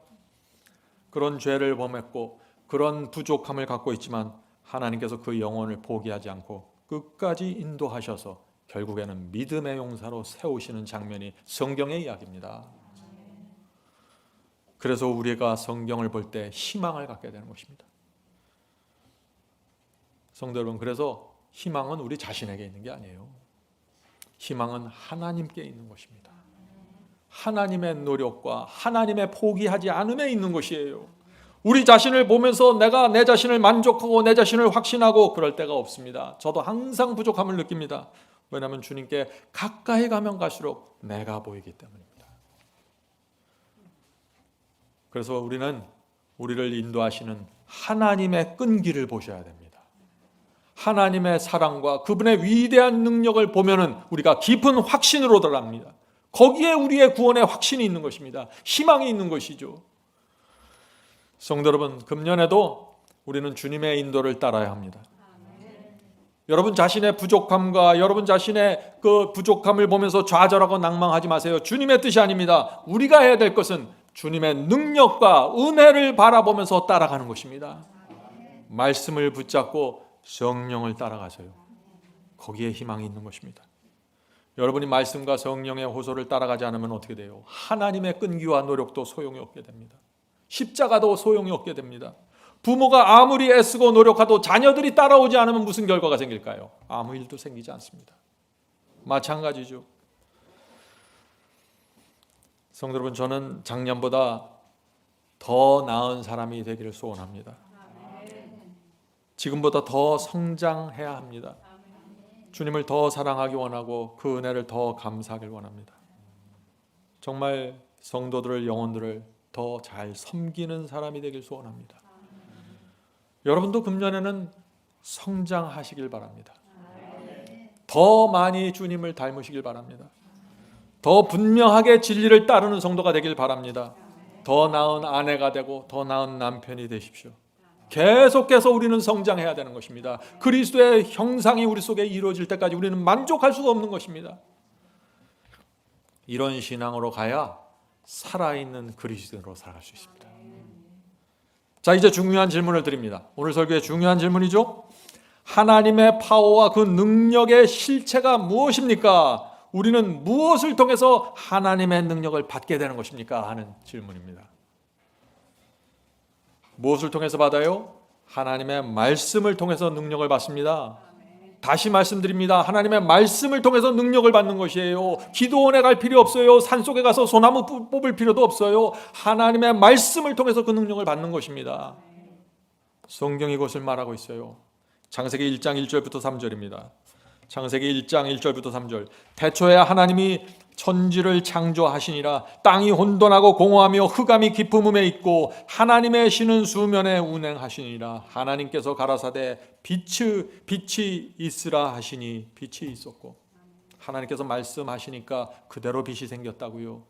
그런 죄를 범했고 그런 부족함을 갖고 있지만 하나님께서 그 영혼을 포기하지 않고 끝까지 인도하셔서 결국에는 믿음의 용사로 세우시는 장면이 성경의 이야기입니다. 그래서 우리가 성경을 볼 때 희망을 갖게 되는 것입니다. 성도 여러분, 그래서 희망은 우리 자신에게 있는 게 아니에요. 희망은 하나님께 있는 것입니다. 하나님의 노력과 하나님의 포기하지 않음에 있는 것이에요. 우리 자신을 보면서 내가 내 자신을 만족하고 내 자신을 확신하고 그럴 때가 없습니다. 저도 항상 부족함을 느낍니다. 왜냐하면 주님께 가까이 가면 갈수록 내가 보이기 때문입니다. 그래서 우리는 우리를 인도하시는 하나님의 끈기를 보셔야 됩니다. 하나님의 사랑과 그분의 위대한 능력을 보면은 우리가 깊은 확신으로 들어갑니다. 거기에 우리의 구원의 확신이 있는 것입니다. 희망이 있는 것이죠. 성도 여러분, 금년에도 우리는 주님의 인도를 따라야 합니다. 여러분 자신의 부족함과 여러분 자신의 그 부족함을 보면서 좌절하고 낭망하지 마세요. 주님의 뜻이 아닙니다. 우리가 해야 될 것은 주님의 능력과 은혜를 바라보면서 따라가는 것입니다. 말씀을 붙잡고 성령을 따라가세요. 거기에 희망이 있는 것입니다. 여러분이 말씀과 성령의 호소를 따라가지 않으면 어떻게 돼요? 하나님의 끈기와 노력도 소용이 없게 됩니다. 십자가도 소용이 없게 됩니다. 부모가 아무리 애쓰고 노력해도 자녀들이 따라오지 않으면 무슨 결과가 생길까요? 아무 일도 생기지 않습니다. 마찬가지죠. 성도 여러분, 저는 작년보다 더 나은 사람이 되기를 소원합니다. 지금보다 더 성장해야 합니다. 주님을 더 사랑하기 원하고 그 은혜를 더 감사하길 원합니다. 정말 성도들을, 영혼들을 더 잘 섬기는 사람이 되길 소원합니다. 여러분도 금년에는 성장하시길 바랍니다. 더 많이 주님을 닮으시길 바랍니다. 더 분명하게 진리를 따르는 성도가 되길 바랍니다. 더 나은 아내가 되고 더 나은 남편이 되십시오. 계속해서 우리는 성장해야 되는 것입니다. 그리스도의 형상이 우리 속에 이루어질 때까지 우리는 만족할 수가 없는 것입니다. 이런 신앙으로 가야 살아있는 그리스도인으로 살아갈 수 있습니다. 자, 이제 중요한 질문을 드립니다. 오늘 설교의 중요한 질문이죠. 하나님의 파워와 그 능력의 실체가 무엇입니까? 우리는 무엇을 통해서 하나님의 능력을 받게 되는 것입니까? 하는 질문입니다. 무엇을 통해서 받아요? 하나님의 말씀을 통해서 능력을 받습니다. 다시 말씀드립니다. 하나님의 말씀을 통해서 능력을 받는 것이에요. 기도원에 갈 필요 없어요. 산속에 가서 소나무 뽑을 필요도 없어요. 하나님의 말씀을 통해서 그 능력을 받는 것입니다. 성경이 이것을 말하고 있어요. 창세기 1장 1절부터 3절입니다. 창세기 1장 1절부터 3절. 태초에 하나님이 천지를 창조하시니라. 땅이 혼돈하고 공허하며 흑암이 깊음에 있고 하나님의 신은 수면에 운행하시니라. 하나님께서 가라사대 빛이 있으라 하시니 빛이 있었고. 하나님께서 말씀하시니까 그대로 빛이 생겼다고요.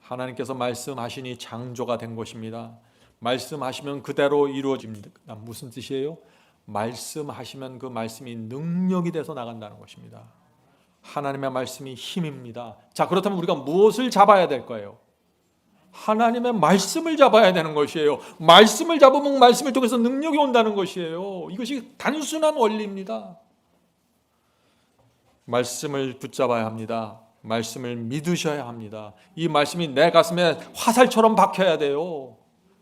하나님께서 말씀하시니 창조가 된 것입니다. 말씀하시면 그대로 이루어집니다. 무슨 뜻이에요? 말씀하시면 그 말씀이 능력이 돼서 나간다는 것입니다. 하나님의 말씀이 힘입니다. 자, 그렇다면 우리가 무엇을 잡아야 될 거예요? 하나님의 말씀을 잡아야 되는 것이에요. 말씀을 잡으면 말씀을 통해서 능력이 온다는 것이에요. 이것이 단순한 원리입니다. 말씀을 붙잡아야 합니다. 말씀을 믿으셔야 합니다. 이 말씀이 내 가슴에 화살처럼 박혀야 돼요.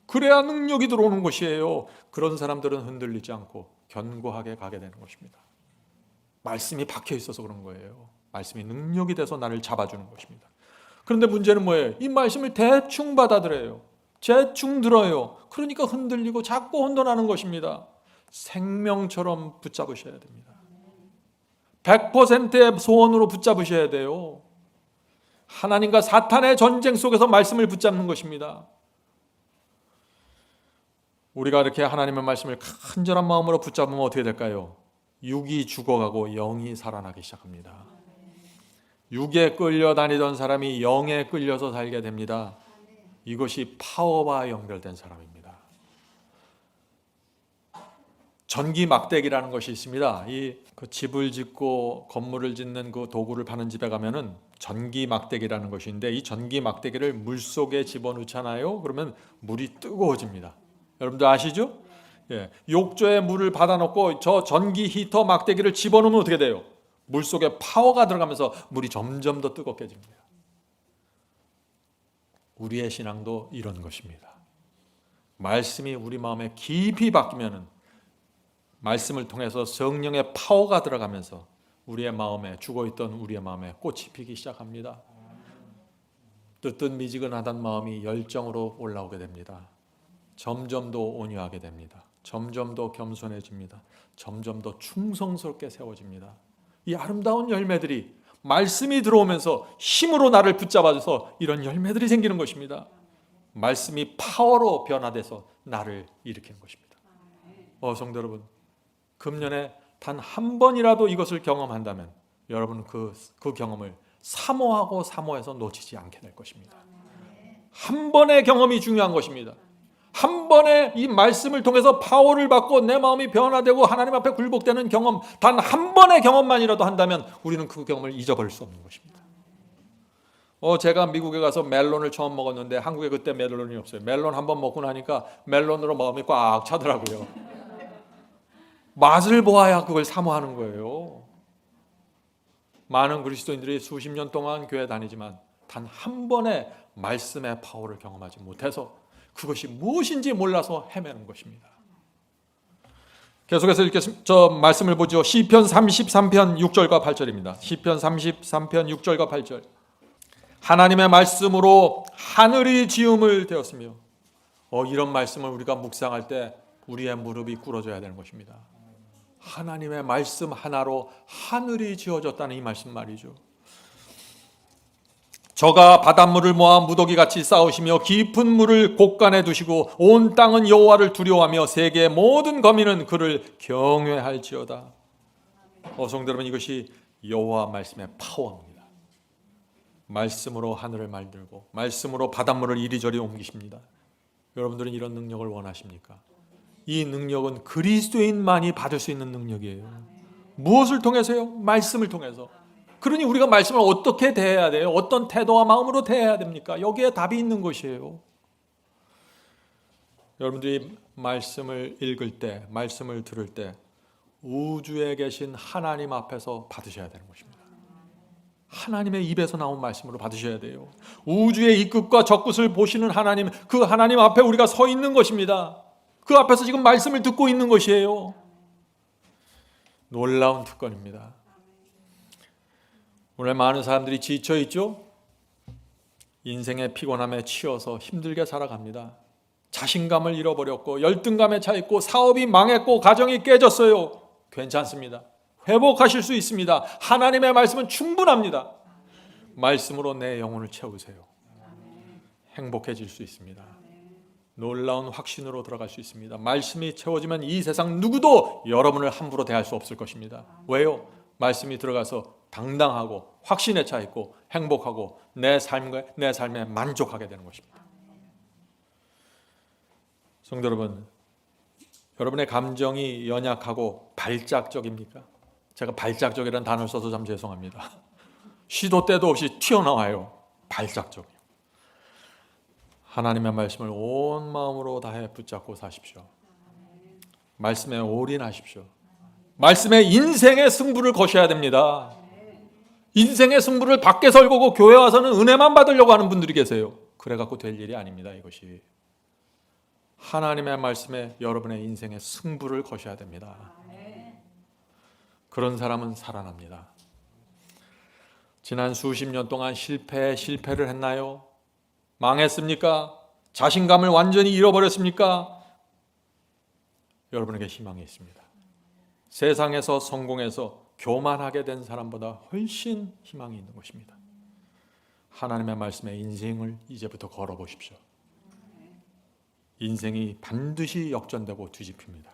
그래야 능력이 들어오는 것이에요. 그런 사람들은 흔들리지 않고 견고하게 가게 되는 것입니다. 말씀이 박혀 있어서 그런 거예요. 말씀이 능력이 돼서 나를 잡아주는 것입니다. 그런데 문제는 뭐예요? 이 말씀을 대충 받아들여요. 대충 들어요. 그러니까 흔들리고 자꾸 혼돈하는 것입니다. 생명처럼 붙잡으셔야 됩니다. 100%의 소원으로 붙잡으셔야 돼요. 하나님과 사탄의 전쟁 속에서 말씀을 붙잡는 것입니다. 우리가 이렇게 하나님의 말씀을 간절한 마음으로 붙잡으면 어떻게 될까요? 육이 죽어가고 영이 살아나기 시작합니다. 육에 끌려다니던 사람이 영에 끌려서 살게 됩니다. 이것이 파워와 연결된 사람입니다. 전기 막대기라는 것이 있습니다. 그 집을 짓고 건물을 짓는 그 도구를 파는 집에 가면은 전기 막대기라는 것이 있는데 이 전기 막대기를 물 속에 집어넣잖아요. 그러면 물이 뜨거워집니다. 여러분들 아시죠? 예, 욕조에 물을 받아놓고 저 전기 히터 막대기를 집어넣으면 어떻게 돼요? 물 속에 파워가 들어가면서 물이 점점 더 뜨겁게집니다. 우리의 신앙도 이런 것입니다. 말씀이 우리 마음에 깊이 박히면은 말씀을 통해서 성령의 파워가 들어가면서 우리의 마음에 죽어있던 우리의 마음에 꽃이 피기 시작합니다. 뜨뜻미지근하던 마음이 열정으로 올라오게 됩니다. 점점 더 온유하게 됩니다. 점점 더 겸손해집니다. 점점 더 충성스럽게 세워집니다. 이 아름다운 열매들이 말씀이 들어오면서 힘으로 나를 붙잡아줘서 이런 열매들이 생기는 것입니다. 말씀이 파워로 변화돼서 나를 일으키는 것입니다. 성도 여러분, 금년에 단 한 번이라도 이것을 경험한다면 여러분 그 경험을 사모해서 놓치지 않게 될 것입니다. 한 번의 경험이 중요한 것입니다. 한 번에 이 말씀을 통해서 파워를 받고 내 마음이 변화되고 하나님 앞에 굴복되는 경험, 단 한 번의 경험만이라도 한다면 우리는 그 경험을 잊어버릴 수 없는 것입니다. 제가 미국에 가서 멜론을 처음 먹었는데 한국에 그때 멜론이 없어요. 멜론 한 번 먹고 나니까 멜론으로 마음이 꽉 차더라고요. 맛을 보아야 그걸 사모하는 거예요. 많은 그리스도인들이 수십 년 동안 교회 다니지만 단 한 번의 말씀의 파워를 경험하지 못해서 그것이 무엇인지 몰라서 헤매는 것입니다. 계속해서 읽겠습니다. 저 말씀을 보죠. 시편 33편 6절과 8절입니다. 시편 33편 6절과 8절. 하나님의 말씀으로 하늘이 지음을 되었으며, 이런 말씀을 우리가 묵상할 때 우리의 무릎이 꿇어져야 되는 것입니다. 하나님의 말씀 하나로 하늘이 지어졌다는 이 말씀 말이죠. 저가 바닷물을 모아 무더기같이 쌓으시며 깊은 물을 곳간에 두시고 온 땅은 여호와를 두려워하며 세계의 모든 거민은 그를 경외할지어다. 성도 여러분, 이것이 여호와 말씀의 파워입니다. 말씀으로 하늘을 만들고 말씀으로 바닷물을 이리저리 옮기십니다. 여러분들은 이런 능력을 원하십니까? 이 능력은 그리스도인만이 받을 수 있는 능력이에요. 무엇을 통해서요? 말씀을 통해서. 그러니 우리가 말씀을 어떻게 대해야 돼요? 어떤 태도와 마음으로 대해야 됩니까? 여기에 답이 있는 것이에요. 여러분들이 말씀을 읽을 때, 말씀을 들을 때 우주에 계신 하나님 앞에서 받으셔야 되는 것입니다. 하나님의 입에서 나온 말씀으로 받으셔야 돼요. 우주의 이 끝과 저 끝을 보시는 하나님, 그 하나님 앞에 우리가 서 있는 것입니다. 그 앞에서 지금 말씀을 듣고 있는 것이에요. 놀라운 특권입니다. 오늘 많은 사람들이 지쳐 있죠? 인생의 피곤함에 치여서 힘들게 살아갑니다. 자신감을 잃어버렸고 열등감에 차 있고 사업이 망했고 가정이 깨졌어요. 괜찮습니다. 회복하실 수 있습니다. 하나님의 말씀은 충분합니다. 말씀으로 내 영혼을 채우세요. 행복해질 수 있습니다. 놀라운 확신으로 들어갈 수 있습니다. 말씀이 채워지면 이 세상 누구도 여러분을 함부로 대할 수 없을 것입니다. 왜요? 말씀이 들어가서 당당하고 확신에 차 있고 행복하고 내 삶에 만족하게 되는 것입니다. 성도 여러분, 여러분의 감정이 연약하고 발작적입니까? 제가 발작적이라는 단어를 써서 참 죄송합니다. 시도 때도 없이 튀어나와요. 발작적이요. 하나님의 말씀을 온 마음으로 다해 붙잡고 사십시오. 말씀에 올인하십시오. 말씀에 인생의 승부를 거셔야 됩니다. 인생의 승부를 밖에서 걸고 교회 와서는 은혜만 받으려고 하는 분들이 계세요. 그래갖고 될 일이 아닙니다. 이것이 하나님의 말씀에 여러분의 인생의 승부를 거셔야 됩니다. 그런 사람은 살아납니다. 지난 수십 년 동안 실패를 했나요? 망했습니까? 자신감을 완전히 잃어버렸습니까? 여러분에게 희망이 있습니다. 세상에서 성공해서 교만하게 된 사람보다 훨씬 희망이 있는 것입니다. 하나님의 말씀에 인생을 이제부터 걸어보십시오. 인생이 반드시 역전되고 뒤집힙니다.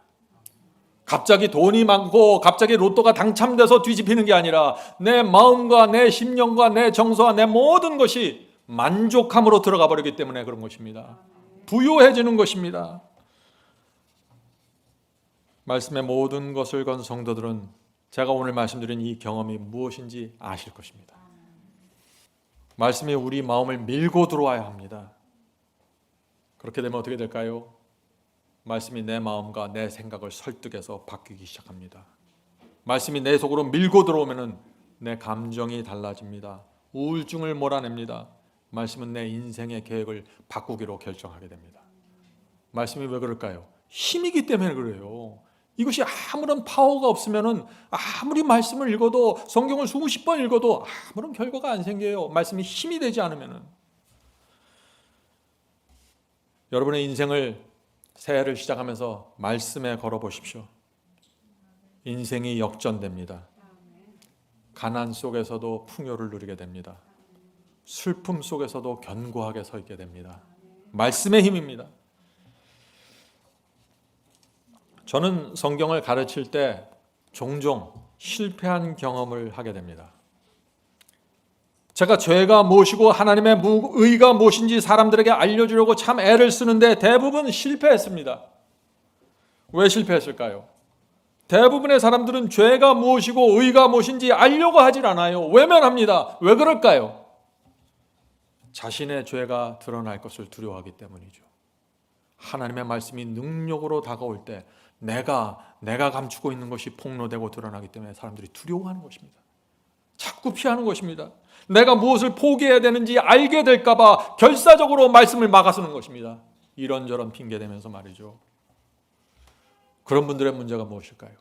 갑자기 돈이 많고 갑자기 로또가 당첨돼서 뒤집히는 게 아니라 내 마음과 내 심령과 내 정서와 내 모든 것이 만족함으로 들어가 버리기 때문에 그런 것입니다. 부유해지는 것입니다. 말씀의 모든 것을 건 성도들은 제가 오늘 말씀드린 이 경험이 무엇인지 아실 것입니다. 말씀이 우리 마음을 밀고 들어와야 합니다. 그렇게 되면 어떻게 될까요? 말씀이 내 마음과 내 생각을 설득해서 바뀌기 시작합니다. 말씀이 내 속으로 밀고 들어오면 내 감정이 달라집니다. 우울증을 몰아냅니다. 말씀은 내 인생의 계획을 바꾸기로 결정하게 됩니다. 말씀이 왜 그럴까요? 힘이기 때문에 그래요. 이것이 아무런 파워가 없으면은 아무리 말씀을 읽어도 성경을 수십 번 읽어도 아무런 결과가 안 생겨요. 말씀이 힘이 되지 않으면은. 여러분의 인생을 새해를 시작하면서 말씀에 걸어 보십시오. 인생이 역전됩니다. 가난 속에서도 풍요를 누리게 됩니다. 슬픔 속에서도 견고하게 서 있게 됩니다. 말씀의 힘입니다. 저는 성경을 가르칠 때 종종 실패한 경험을 하게 됩니다. 제가 죄가 무엇이고 하나님의 의가 무엇인지 사람들에게 알려주려고 참 애를 쓰는데 대부분 실패했습니다. 왜 실패했을까요? 대부분의 사람들은 죄가 무엇이고 의가 무엇인지 알려고 하질 않아요. 외면합니다. 왜 그럴까요? 자신의 죄가 드러날 것을 두려워하기 때문이죠. 하나님의 말씀이 능력으로 다가올 때 내가 감추고 있는 것이 폭로되고 드러나기 때문에 사람들이 두려워하는 것입니다. 자꾸 피하는 것입니다. 내가 무엇을 포기해야 되는지 알게 될까 봐 결사적으로 말씀을 막아서는 것입니다. 이런저런 핑계대면서 말이죠. 그런 분들의 문제가 무엇일까요?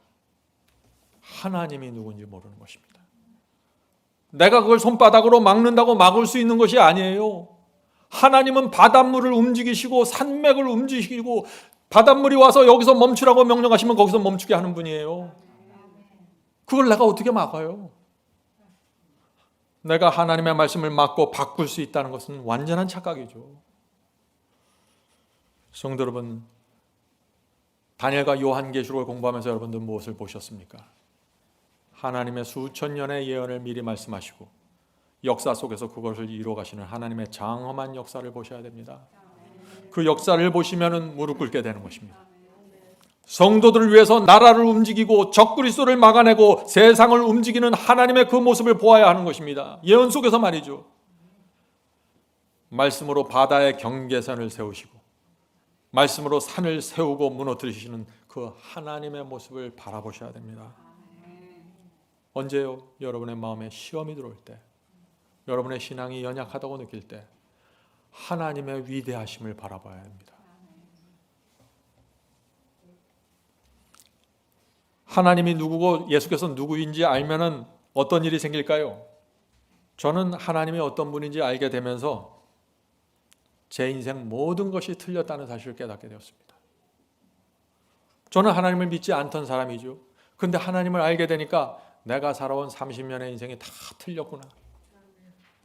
하나님이 누군지 모르는 것입니다. 내가 그걸 손바닥으로 막는다고 막을 수 있는 것이 아니에요. 하나님은 바닷물을 움직이시고 산맥을 움직이시고 바닷물이 와서 여기서 멈추라고 명령하시면 거기서 멈추게 하는 분이에요. 그걸 내가 어떻게 막아요? 내가 하나님의 말씀을 막고 바꿀 수 있다는 것은 완전한 착각이죠. 성도 여러분, 다니엘과 요한계시록을 공부하면서 여러분들 무엇을 보셨습니까? 하나님의 수천 년의 예언을 미리 말씀하시고 역사 속에서 그것을 이루어 가시는 하나님의 장엄한 역사를 보셔야 됩니다. 그 역사를 보시면 무릎 꿇게 되는 것입니다. 성도들을 위해서 나라를 움직이고 적그리스도를 막아내고 세상을 움직이는 하나님의 그 모습을 보아야 하는 것입니다. 예언 속에서 말이죠. 말씀으로 바다의 경계선을 세우시고 말씀으로 산을 세우고 무너뜨리시는 그 하나님의 모습을 바라보셔야 됩니다. 언제요? 여러분의 마음에 시험이 들어올 때, 여러분의 신앙이 연약하다고 느낄 때 하나님의 위대하심을 바라봐야 합니다. 하나님이 누구고 예수께서 누구인지 알면은 어떤 일이 생길까요? 저는 하나님이 어떤 분인지 알게 되면서 제 인생 모든 것이 틀렸다는 사실을 깨닫게 되었습니다. 저는 하나님을 믿지 않던 사람이죠. 그런데 하나님을 알게 되니까 내가 살아온 30년의 인생이 다 틀렸구나.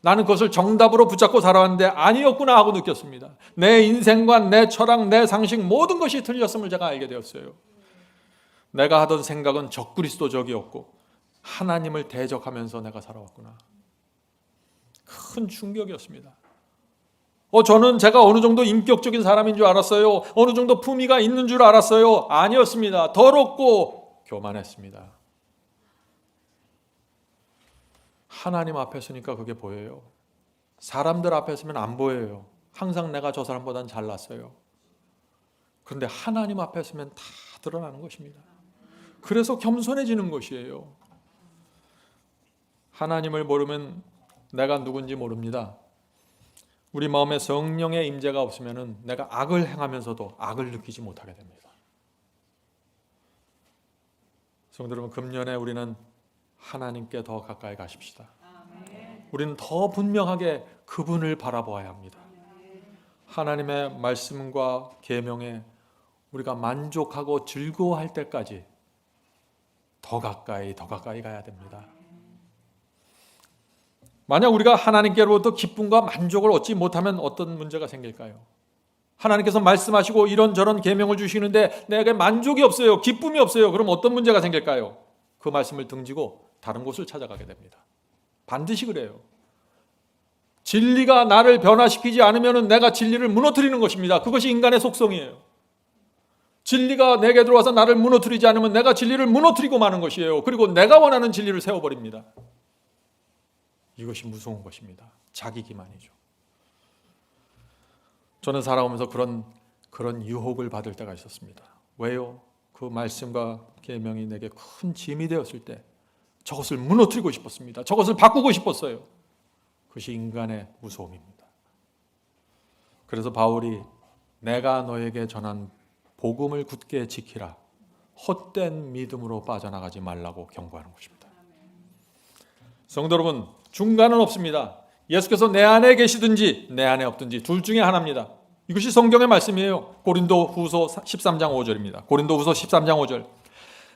나는 그것을 정답으로 붙잡고 살아왔는데 아니었구나 하고 느꼈습니다. 내 인생관, 내 철학, 내 상식 모든 것이 틀렸음을 제가 알게 되었어요. 내가 하던 생각은 적그리스도적이었고 하나님을 대적하면서 내가 살아왔구나. 큰 충격이었습니다. 저는 제가 어느 정도 인격적인 사람인 줄 알았어요. 어느 정도 품위가 있는 줄 알았어요. 아니었습니다. 더럽고 교만했습니다. 하나님 앞에 서니까 그게 보여요. 사람들 앞에 서면 안 보여요. 항상 내가 저 사람보단 잘났어요. 그런데 하나님 앞에 서면 다 드러나는 것입니다. 그래서 겸손해지는 것이에요. 하나님을 모르면 내가 누군지 모릅니다. 우리 마음에 성령의 임재가 없으면 내가 악을 행하면서도 악을 느끼지 못하게 됩니다. 성도 여러분, 금년에 우리는 하나님께 더 가까이 가십시다. 우리는 더 분명하게 그분을 바라보아야 합니다. 하나님의 말씀과 계명에 우리가 만족하고 즐거워할 때까지 더 가까이 가야 됩니다. 만약 우리가 하나님께로부터 기쁨과 만족을 얻지 못하면 어떤 문제가 생길까요? 하나님께서 말씀하시고 이런저런 계명을 주시는데 내게 만족이 없어요. 기쁨이 없어요. 그럼 어떤 문제가 생길까요? 그 말씀을 등지고 다른 곳을 찾아가게 됩니다. 반드시 그래요. 진리가 나를 변화시키지 않으면 내가 진리를 무너뜨리는 것입니다. 그것이 인간의 속성이에요. 진리가 내게 들어와서 나를 무너뜨리지 않으면 내가 진리를 무너뜨리고 마는 것이에요. 그리고 내가 원하는 진리를 세워버립니다. 이것이 무서운 것입니다. 자기 기만이죠. 저는 살아오면서 그런 유혹을 받을 때가 있었습니다. 왜요? 그 말씀과 계명이 내게 큰 짐이 되었을 때 저것을 무너뜨리고 싶었습니다. 저것을 바꾸고 싶었어요. 그것이 인간의 무서움입니다. 그래서 바울이 내가 너에게 전한 복음을 굳게 지키라. 헛된 믿음으로 빠져나가지 말라고 경고하는 것입니다. 성도 여러분, 중간은 없습니다. 예수께서 내 안에 계시든지 내 안에 없든지 둘 중에 하나입니다. 이것이 성경의 말씀이에요. 고린도후서 13장 5절입니다. 고린도후서 13장 5절.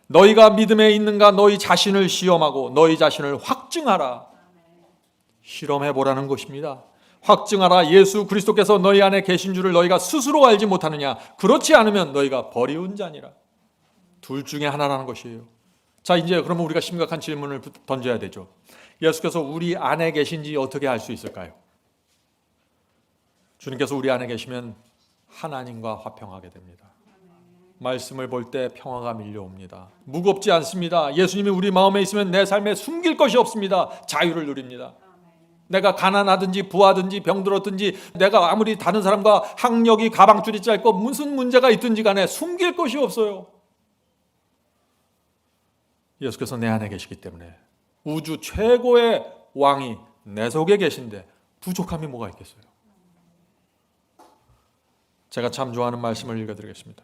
너희가 믿음에 있는가 너희 자신을 시험하고 너희 자신을 확증하라. 실험해보라는 것입니다. 확증하라. 예수 그리스도께서 너희 안에 계신 줄을 너희가 스스로 알지 못하느냐. 그렇지 않으면 너희가 버리운 자니라. 둘 중에 하나라는 것이에요. 자, 이제 그러면 우리가 심각한 질문을 던져야 되죠. 예수께서 우리 안에 계신지 어떻게 알 수 있을까요? 주님께서 우리 안에 계시면 하나님과 화평하게 됩니다. 말씀을 볼 때 평화가 밀려옵니다. 무겁지 않습니다. 예수님이 우리 마음에 있으면 내 삶에 숨길 것이 없습니다. 자유를 누립니다. 내가 가난하든지 부하든지 병들었든지 내가 아무리 다른 사람과 학력이 가방줄이 짧고 무슨 문제가 있든지 간에 숨길 것이 없어요. 예수께서 내 안에 계시기 때문에 우주 최고의 왕이 내 속에 계신데 부족함이 뭐가 있겠어요? 제가 참 좋아하는 말씀을 읽어드리겠습니다.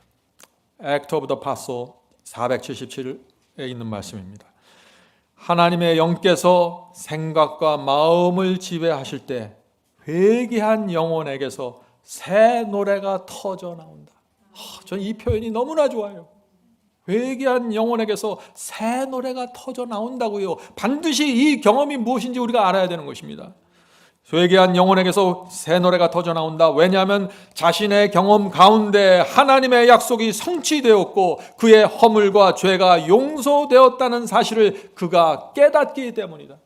Act of the Apostle 477에 있는 말씀입니다. 하나님의 영께서 생각과 마음을 지배하실 때 회개한 영혼에게서 새 노래가 터져 나온다. 저는 이 표현이 너무나 좋아요. 회개한 영혼에게서 새 노래가 터져 나온다고요. 반드시 이 경험이 무엇인지 우리가 알아야 되는 것입니다. 회개한 영혼에게서 새 노래가 터져 나온다. 왜냐하면 자신의 경험 가운데 하나님의 약속이 성취되었고 그의 허물과 죄가 용서되었다는 사실을 그가 깨닫기 때문이다.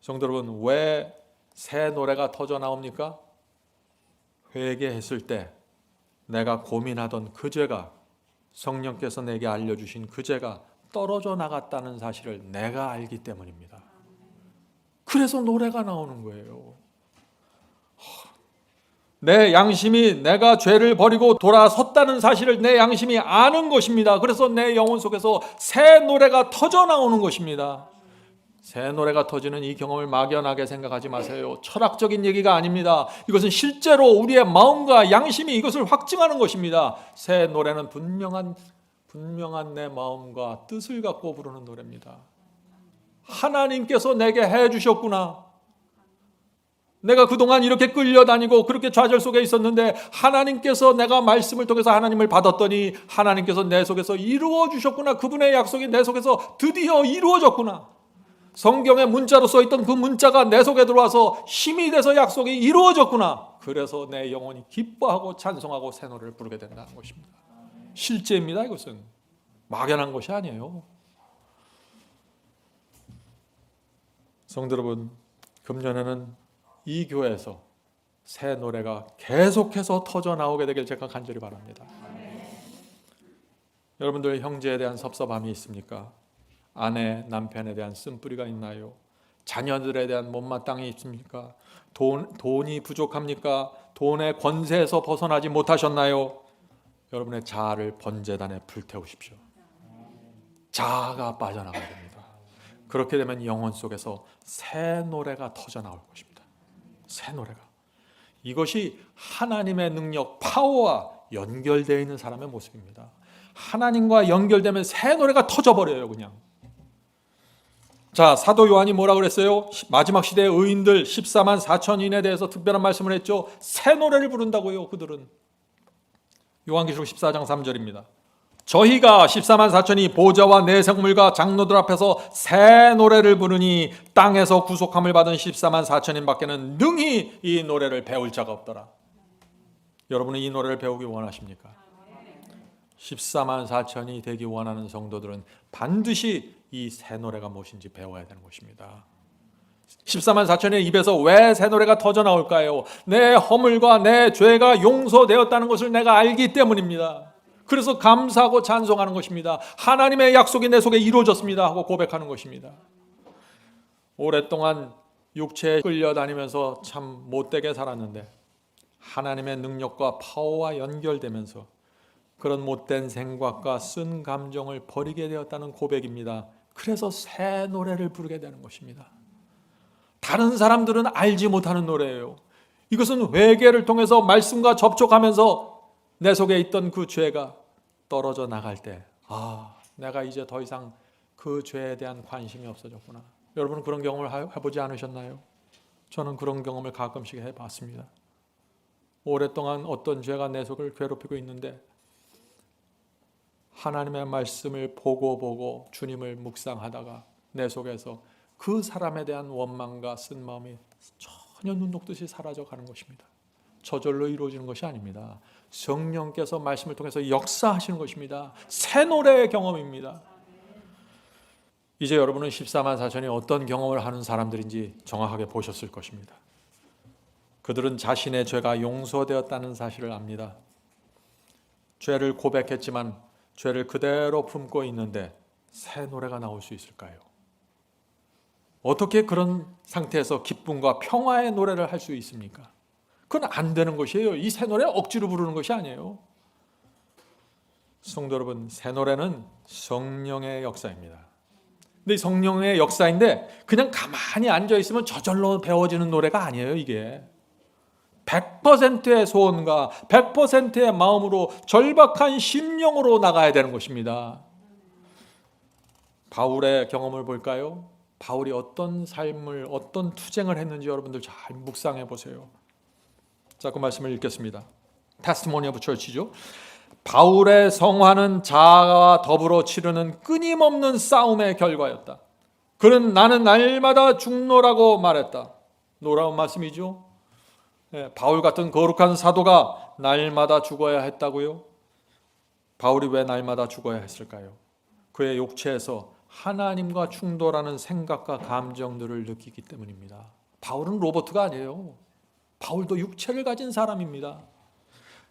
성도 여러분, 왜 새 노래가 터져 나옵니까? 회개했을 때 내가 고민하던 그 죄가, 성령께서 내게 알려주신 그 죄가 떨어져 나갔다는 사실을 내가 알기 때문입니다. 그래서 노래가 나오는 거예요. 내 양심이 내가 죄를 버리고 돌아섰다는 사실을 내 양심이 아는 것입니다. 그래서 내 영혼 속에서 새 노래가 터져 나오는 것입니다. 새 노래가 터지는 이 경험을 막연하게 생각하지 마세요. 철학적인 얘기가 아닙니다. 이것은 실제로 우리의 마음과 양심이 이것을 확증하는 것입니다. 새 노래는 분명한 내 마음과 뜻을 갖고 부르는 노래입니다. 하나님께서 내게 해주셨구나. 내가 그동안 이렇게 끌려다니고 그렇게 좌절 속에 있었는데 하나님께서 내가 말씀을 통해서 하나님을 받았더니 하나님께서 내 속에서 이루어 주셨구나. 그분의 약속이 내 속에서 드디어 이루어졌구나. 성경에 문자로 써있던 그 문자가 내 속에 들어와서 힘이 돼서 약속이 이루어졌구나. 그래서 내 영혼이 기뻐하고 찬송하고 새 노래를 부르게 된다는 것입니다. 실제입니다. 이것은 막연한 것이 아니에요. 성도 여러분, 금년에는 이 교회에서 새 노래가 계속해서 터져 나오게 되길 제가 간절히 바랍니다. 여러분들 형제에 대한 섭섭함이 있습니까? 아내, 남편에 대한 쓴뿌리가 있나요? 자녀들에 대한 못마땅이 있습니까? 돈이 부족합니까? 돈의 권세에서 벗어나지 못하셨나요? 여러분의 자아를 번제단에 불태우십시오. 자아가 빠져나가야 됩니다. 그렇게 되면 영혼 속에서 새 노래가 터져 나올 것입니다. 새 노래가. 이것이 하나님의 능력, 파워와 연결되어 있는 사람의 모습입니다. 하나님과 연결되면 새 노래가 터져버려요. 그냥. 자, 사도 요한이 뭐라 그랬어요? 마지막 시대의 의인들 14만 4천인에 대해서 특별한 말씀을 했죠. 새 노래를 부른다고요. 그들은. 요한계시록 14장 3절입니다. 저희가 14만 4천이 보좌와 내생물과 장로들 앞에서 새 노래를 부르니 땅에서 구속함을 받은 14만 4천인 밖에는 능히 이 노래를 배울 자가 없더라. 여러분은 이 노래를 배우기 원하십니까? 14만 4천이 되기 원하는 성도들은 반드시 이 새 노래가 무엇인지 배워야 되는 것입니다. 14만 4천의 입에서 왜 새 노래가 터져 나올까요? 내 허물과 내 죄가 용서되었다는 것을 내가 알기 때문입니다. 그래서 감사하고 찬송하는 것입니다. 하나님의 약속이 내 속에 이루어졌습니다 하고 고백하는 것입니다. 오랫동안 육체에 끌려다니면서 참 못되게 살았는데 하나님의 능력과 파워와 연결되면서 그런 못된 생각과 쓴 감정을 버리게 되었다는 고백입니다. 그래서 새 노래를 부르게 되는 것입니다. 다른 사람들은 알지 못하는 노래예요. 이것은 회개를 통해서 말씀과 접촉하면서 내 속에 있던 그 죄가 떨어져 나갈 때, 내가 이제 더 이상 그 죄에 대한 관심이 없어졌구나. 여러분은 그런 경험을 해보지 않으셨나요? 저는 그런 경험을 가끔씩 해봤습니다. 오랫동안 어떤 죄가 내 속을 괴롭히고 있는데 하나님의 말씀을 보고 주님을 묵상하다가 내 속에서 그 사람에 대한 원망과 쓴 마음이 전혀 눈 녹듯이 사라져가는 것입니다. 저절로 이루어지는 것이 아닙니다. 성령께서 말씀을 통해서 역사하시는 것입니다. 새 노래의 경험입니다. 이제 여러분은 14만 4천이 어떤 경험을 하는 사람들인지 정확하게 보셨을 것입니다. 그들은 자신의 죄가 용서되었다는 사실을 압니다. 죄를 고백했지만 죄를 그대로 품고 있는데 새 노래가 나올 수 있을까요? 어떻게 그런 상태에서 기쁨과 평화의 노래를 할 수 있습니까? 그건 안 되는 것이에요. 이 새 노래 억지로 부르는 것이 아니에요. 성도 여러분, 새 노래는 성령의 역사입니다. 근데 성령의 역사인데 그냥 가만히 앉아 있으면 저절로 배워지는 노래가 아니에요. 이게 100%의 소원과 100%의 마음으로 절박한 심령으로 나가야 되는 것입니다. 바울의 경험을 볼까요? 바울이 어떤 삶을, 어떤 투쟁을 했는지 여러분들 잘 묵상해 보세요. 자, 그 말씀을 읽겠습니다. Testimony of Church죠. 바울의 성화는 자아와 더불어 치르는 끊임없는 싸움의 결과였다. 그는 나는 날마다 죽노라고 말했다. 놀라운 말씀이죠. 바울 같은 거룩한 사도가 날마다 죽어야 했다고요? 바울이 왜 날마다 죽어야 했을까요? 그의 육체에서 하나님과 충돌하는 생각과 감정들을 느끼기 때문입니다. 바울은 로봇가 아니에요. 바울도 육체를 가진 사람입니다.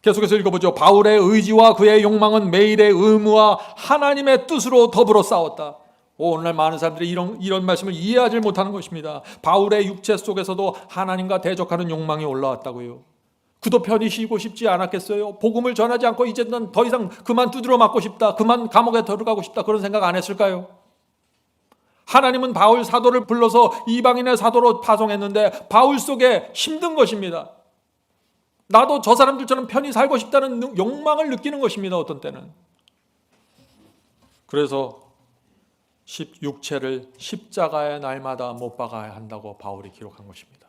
계속해서 읽어보죠. 바울의 의지와 그의 욕망은 매일의 의무와 하나님의 뜻으로 더불어 싸웠다. 오늘날 많은 사람들이 이런 말씀을 이해하지 못하는 것입니다. 바울의 육체 속에서도 하나님과 대적하는 욕망이 올라왔다고요. 그도 편히 쉬고 싶지 않았겠어요? 복음을 전하지 않고 이제는 더 이상 그만 두드려 맞고 싶다, 그만 감옥에 들어가고 싶다, 그런 생각 안 했을까요? 하나님은 바울 사도를 불러서 이방인의 사도로 파송했는데 바울 속에 힘든 것입니다. 나도 저 사람들처럼 편히 살고 싶다는 욕망을 느끼는 것입니다. 어떤 때는. 그래서 육체를 십자가의 날마다 못 박아야 한다고 바울이 기록한 것입니다.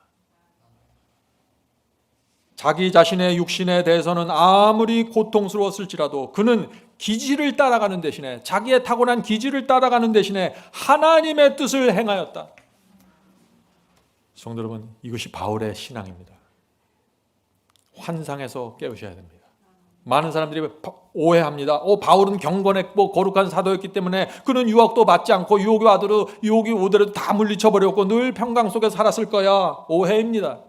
자기 자신의 육신에 대해서는 아무리 고통스러웠을지라도 그는 기지를 따라가는 대신에, 자기의 타고난 기지를 따라가는 대신에 하나님의 뜻을 행하였다. 성도 여러분, 이것이 바울의 신앙입니다. 환상에서 깨우셔야 됩니다. 많은 사람들이 오해합니다. 바울은 경건했고 거룩한 사도였기 때문에 그는 유혹도 받지 않고 유혹이 오더라도 다 물리쳐버렸고 늘 평강 속에 살았을 거야. 오해입니다.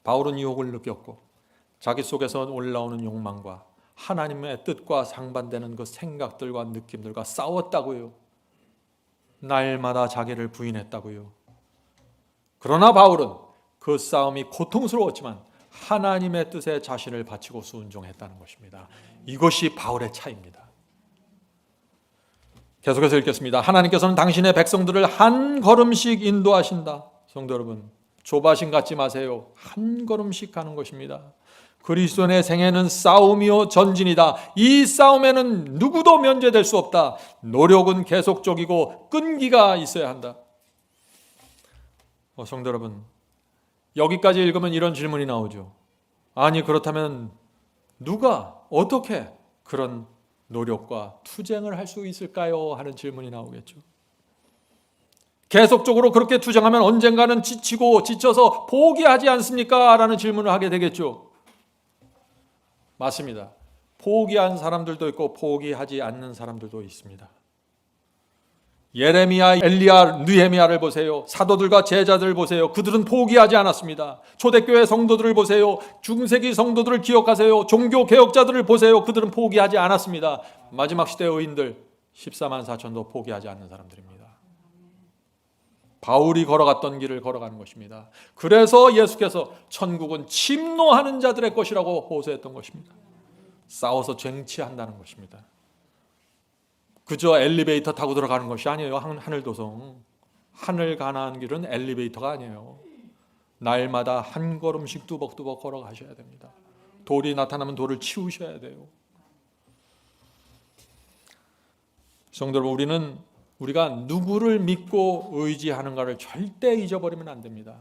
바울은 유혹을 느꼈고 자기 속에서 올라오는 욕망과 하나님의 뜻과 상반되는 그 생각들과 느낌들과 싸웠다고요. 날마다 자기를 부인했다고요. 그러나 바울은 그 싸움이 고통스러웠지만 하나님의 뜻에 자신을 바치고 순종했다는 것입니다. 이것이 바울의 차이입니다. 계속해서 읽겠습니다. 하나님께서는 당신의 백성들을 한 걸음씩 인도하신다. 성도 여러분, 조바심 갖지 마세요. 한 걸음씩 가는 것입니다. 그리스도인의 생애는 싸움이요 전진이다. 이 싸움에는 누구도 면제될 수 없다. 노력은 계속적이고 끈기가 있어야 한다. 성도 여러분, 여기까지 읽으면 이런 질문이 나오죠. 아니, 그렇다면 누가 어떻게 그런 노력과 투쟁을 할 수 있을까요? 하는 질문이 나오겠죠. 계속적으로 그렇게 투쟁하면 언젠가는 지쳐서 포기하지 않습니까? 라는 질문을 하게 되겠죠. 맞습니다. 포기한 사람들도 있고 포기하지 않는 사람들도 있습니다. 예레미야, 엘리야, 느헤미야를 보세요. 사도들과 제자들을 보세요. 그들은 포기하지 않았습니다. 초대교회 성도들을 보세요. 중세기 성도들을 기억하세요. 종교 개혁자들을 보세요. 그들은 포기하지 않았습니다. 마지막 시대의 의인들 14만 4천도 포기하지 않는 사람들입니다. 바울이 걸어갔던 길을 걸어가는 것입니다. 그래서 예수께서 천국은 침노하는 자들의 것이라고 호소했던 것입니다. 싸워서 쟁취한다는 것입니다. 그저 엘리베이터 타고 들어가는 것이 아니에요. 하늘도성. 하늘 가나안 길은 엘리베이터가 아니에요. 날마다 한 걸음씩 뚜벅뚜벅 걸어가셔야 됩니다. 돌이 나타나면 돌을 치우셔야 돼요. 성도 여러분, 우리가 누구를 믿고 의지하는가를 절대 잊어버리면 안 됩니다.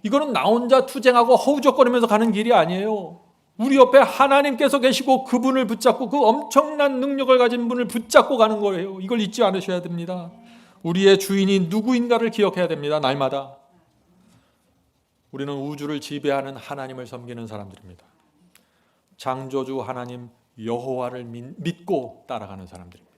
이거는 나 혼자 투쟁하고 허우적거리면서 가는 길이 아니에요. 우리 옆에 하나님께서 계시고 그분을 붙잡고 그 엄청난 능력을 가진 분을 붙잡고 가는 거예요. 이걸 잊지 않으셔야 됩니다. 우리의 주인이 누구인가를 기억해야 됩니다. 날마다. 우리는 우주를 지배하는 하나님을 섬기는 사람들입니다. 창조주 하나님 여호와를 믿고 따라가는 사람들입니다.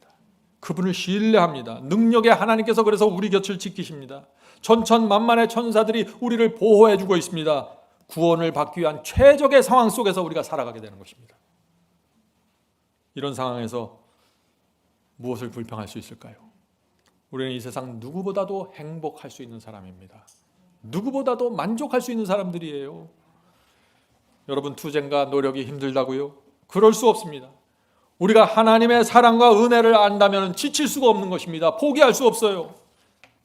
그분을 신뢰합니다. 능력의 하나님께서 그래서 우리 곁을 지키십니다. 천천만만의 천사들이 우리를 보호해 주고 있습니다. 구원을 받기 위한 최적의 상황 속에서 우리가 살아가게 되는 것입니다. 이런 상황에서 무엇을 불평할 수 있을까요? 우리는 이 세상 누구보다도 행복할 수 있는 사람입니다. 누구보다도 만족할 수 있는 사람들이에요. 여러분, 투쟁과 노력이 힘들다고요? 그럴 수 없습니다. 우리가 하나님의 사랑과 은혜를 안다면 지칠 수가 없는 것입니다. 포기할 수 없어요.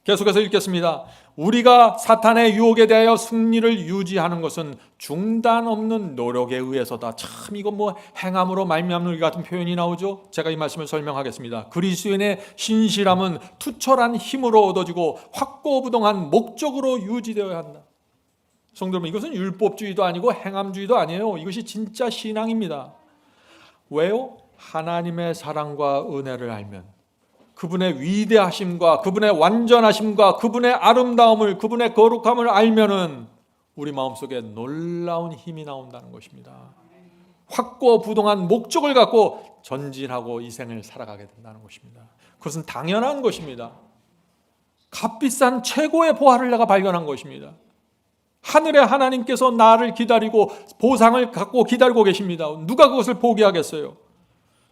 계속해서 읽겠습니다. 우리가 사탄의 유혹에 대하여 승리를 유지하는 것은 중단 없는 노력에 의해서다. 참 이건 뭐 행함으로 말미암는 같은 표현이 나오죠. 제가 이 말씀을 설명하겠습니다. 그리스도인의 신실함은 투철한 힘으로 얻어지고 확고부동한 목적으로 유지되어야 한다. 성도 여러분, 이것은 율법주의도 아니고 행함주의도 아니에요. 이것이 진짜 신앙입니다. 왜요? 하나님의 사랑과 은혜를 알면, 그분의 위대하심과 그분의 완전하심과 그분의 아름다움을, 그분의 거룩함을 알면은 우리 마음속에 놀라운 힘이 나온다는 것입니다. 확고부동한 목적을 갖고 전진하고 이 생을 살아가게 된다는 것입니다. 그것은 당연한 것입니다. 값비싼 최고의 보화를 내가 발견한 것입니다. 하늘의 하나님께서 나를 기다리고 보상을 갖고 기다리고 계십니다. 누가 그것을 포기하겠어요?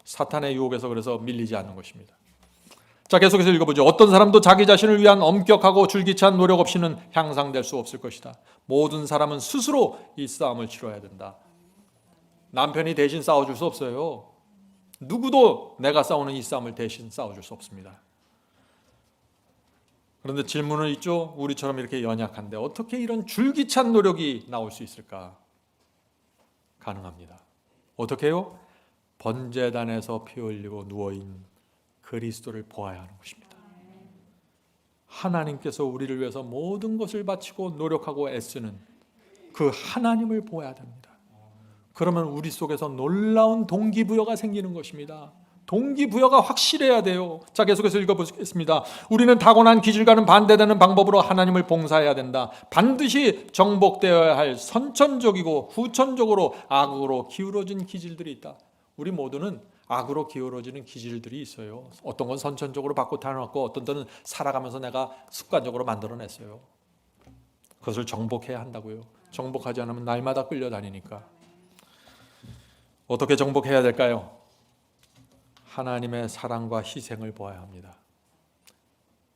사탄의 유혹에서 그래서 밀리지 않는 것입니다. 자, 계속해서 읽어보죠. 어떤 사람도 자기 자신을 위한 엄격하고 줄기찬 노력 없이는 향상될 수 없을 것이다. 모든 사람은 스스로 이 싸움을 치러야 된다. 남편이 대신 싸워줄 수 없어요. 누구도 내가 싸우는 이 싸움을 대신 싸워줄 수 없습니다. 그런데 질문은 있죠. 우리처럼 이렇게 연약한데 어떻게 이런 줄기찬 노력이 나올 수 있을까? 가능합니다. 어떻게 해요? 번제단에서 피 흘리고 누워있는 그리스도를 보아야 하는 것입니다. 하나님께서 우리를 위해서 모든 것을 바치고 노력하고 애쓰는 그 하나님을 보아야 됩니다. 그러면 우리 속에서 놀라운 동기부여가 생기는 것입니다. 동기부여가 확실해야 돼요. 자, 계속해서 읽어보겠습니다. 우리는 타고난 기질과는 반대되는 방법으로 하나님을 봉사해야 된다. 반드시 정복되어야 할 선천적이고 후천적으로 악으로 기울어진 기질들이 있다. 우리 모두는 악으로 기울어지는 기질들이 있어요. 어떤 건 선천적으로 받고 태어났고 어떤 때는 살아가면서 내가 습관적으로 만들어냈어요. 그것을 정복해야 한다고요. 정복하지 않으면 날마다 끌려다니니까. 어떻게 정복해야 될까요? 하나님의 사랑과 희생을 보아야 합니다.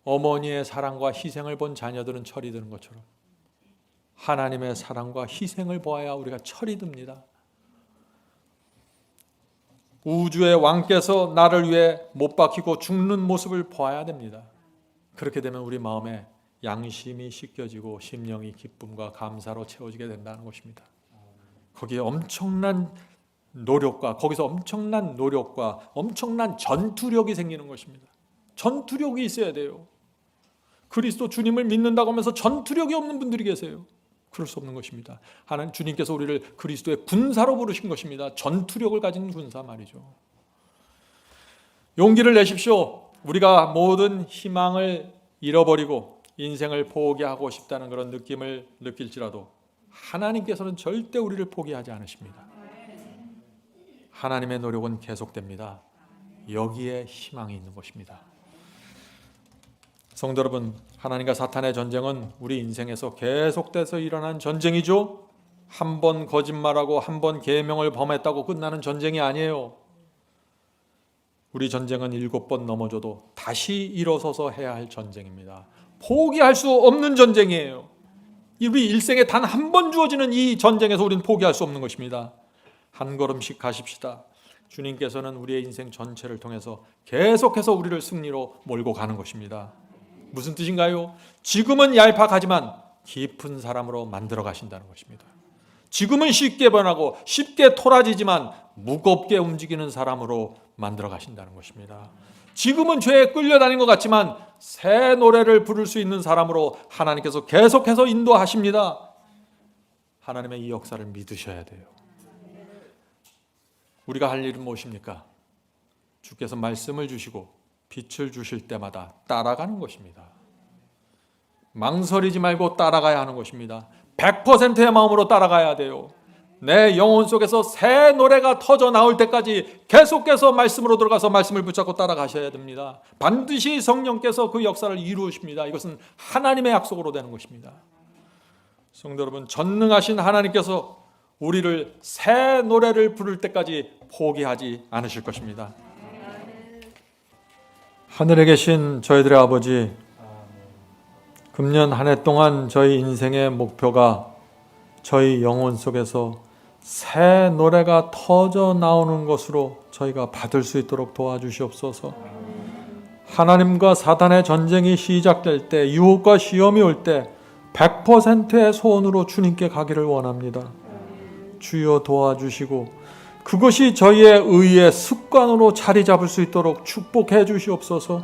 어머니의 사랑과 희생을 본 자녀들은 철이 드는 것처럼 하나님의 사랑과 희생을 보아야 우리가 철이 듭니다. 우주의 왕께서 나를 위해 못 박히고 죽는 모습을 보아야 됩니다. 그렇게 되면 우리 마음에 양심이 씻겨지고 심령이 기쁨과 감사로 채워지게 된다는 것입니다. 거기에 엄청난 노력과 거기서 엄청난 노력과 엄청난 전투력이 생기는 것입니다. 전투력이 있어야 돼요. 그리스도 주님을 믿는다고 하면서 전투력이 없는 분들이 계세요. 그럴 수 없는 것입니다. 하나님 주님께서 우리를 그리스도의 군사로 부르신 것입니다. 전투력을 가진 군사 말이죠. 용기를 내십시오. 우리가 모든 희망을 잃어버리고 인생을 포기하고 싶다는 그런 느낌을 느낄지라도 하나님께서는 절대 우리를 포기하지 않으십니다. 하나님의 노력은 계속됩니다. 여기에 희망이 있는 것입니다. 성도 여러분, 하나님과 사탄의 전쟁은 우리 인생에서 계속돼서 일어난 전쟁이죠. 한 번 거짓말하고 한 번 계명을 범했다고 끝나는 전쟁이 아니에요. 우리 전쟁은 7번 넘어져도 다시 일어서서 해야 할 전쟁입니다. 포기할 수 없는 전쟁이에요. 우리 일생에 단 한 번 주어지는 이 전쟁에서 우리는 포기할 수 없는 것입니다. 한 걸음씩 가십시다. 주님께서는 우리의 인생 전체를 통해서 계속해서 우리를 승리로 몰고 가는 것입니다. 무슨 뜻인가요? 지금은 얄팍하지만 깊은 사람으로 만들어 가신다는 것입니다. 지금은 쉽게 변하고 쉽게 토라지지만 무겁게 움직이는 사람으로 만들어 가신다는 것입니다. 지금은 죄에 끌려다닌 것 같지만 새 노래를 부를 수 있는 사람으로 하나님께서 계속해서 인도하십니다. 하나님의 이 역사를 믿으셔야 돼요. 우리가 할 일은 무엇입니까? 주께서 말씀을 주시고 빛을 주실 때마다 따라가는 것입니다. 망설이지 말고 따라가야 하는 것입니다. 100%의 마음으로 따라가야 돼요. 내 영혼 속에서 새 노래가 터져 나올 때까지 계속해서 말씀으로 들어가서 말씀을 붙잡고 따라가셔야 됩니다. 반드시 성령께서 그 역사를 이루십니다. 이것은 하나님의 약속으로 되는 것입니다. 성도 여러분, 전능하신 하나님께서 우리를 새 노래를 부를 때까지 포기하지 않으실 것입니다. 하늘에 계신 저희들의 아버지, 금년 한 해 동안 저희 인생의 목표가 저희 영혼 속에서 새 노래가 터져 나오는 것으로 저희가 받을 수 있도록 도와주시옵소서. 하나님과 사단의 전쟁이 시작될 때, 유혹과 시험이 올 때 100%의 소원으로 주님께 가기를 원합니다. 주여 도와주시고 그것이 저희의 의의 습관으로 자리 잡을 수 있도록 축복해 주시옵소서.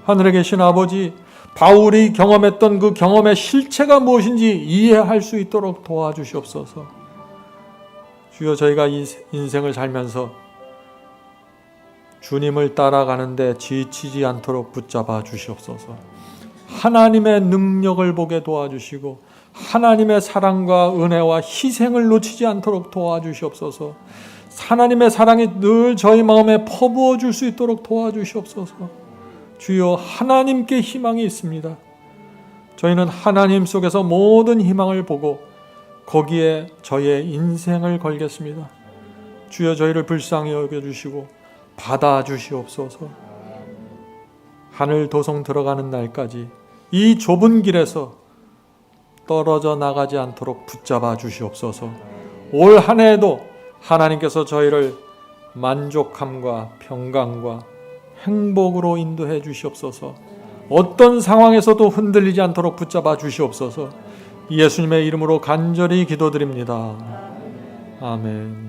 하늘에 계신 아버지, 바울이 경험했던 그 경험의 실체가 무엇인지 이해할 수 있도록 도와주시옵소서. 주여, 저희가 이 인생을 살면서 주님을 따라가는데 지치지 않도록 붙잡아 주시옵소서. 하나님의 능력을 보게 도와주시고 하나님의 사랑과 은혜와 희생을 놓치지 않도록 도와주시옵소서. 하나님의 사랑이 늘 저희 마음에 퍼부어 줄 수 있도록 도와주시옵소서. 주여, 하나님께 희망이 있습니다. 저희는 하나님 속에서 모든 희망을 보고 거기에 저희의 인생을 걸겠습니다. 주여, 저희를 불쌍히 여겨주시고 받아주시옵소서. 하늘 도성 들어가는 날까지 이 좁은 길에서 떨어져 나가지 않도록 붙잡아 주시옵소서. 올 한 해에도 하나님께서 저희를 만족함과 평강과 행복으로 인도해 주시옵소서. 어떤 상황에서도 흔들리지 않도록 붙잡아 주시옵소서. 예수님의 이름으로 간절히 기도드립니다. 아멘.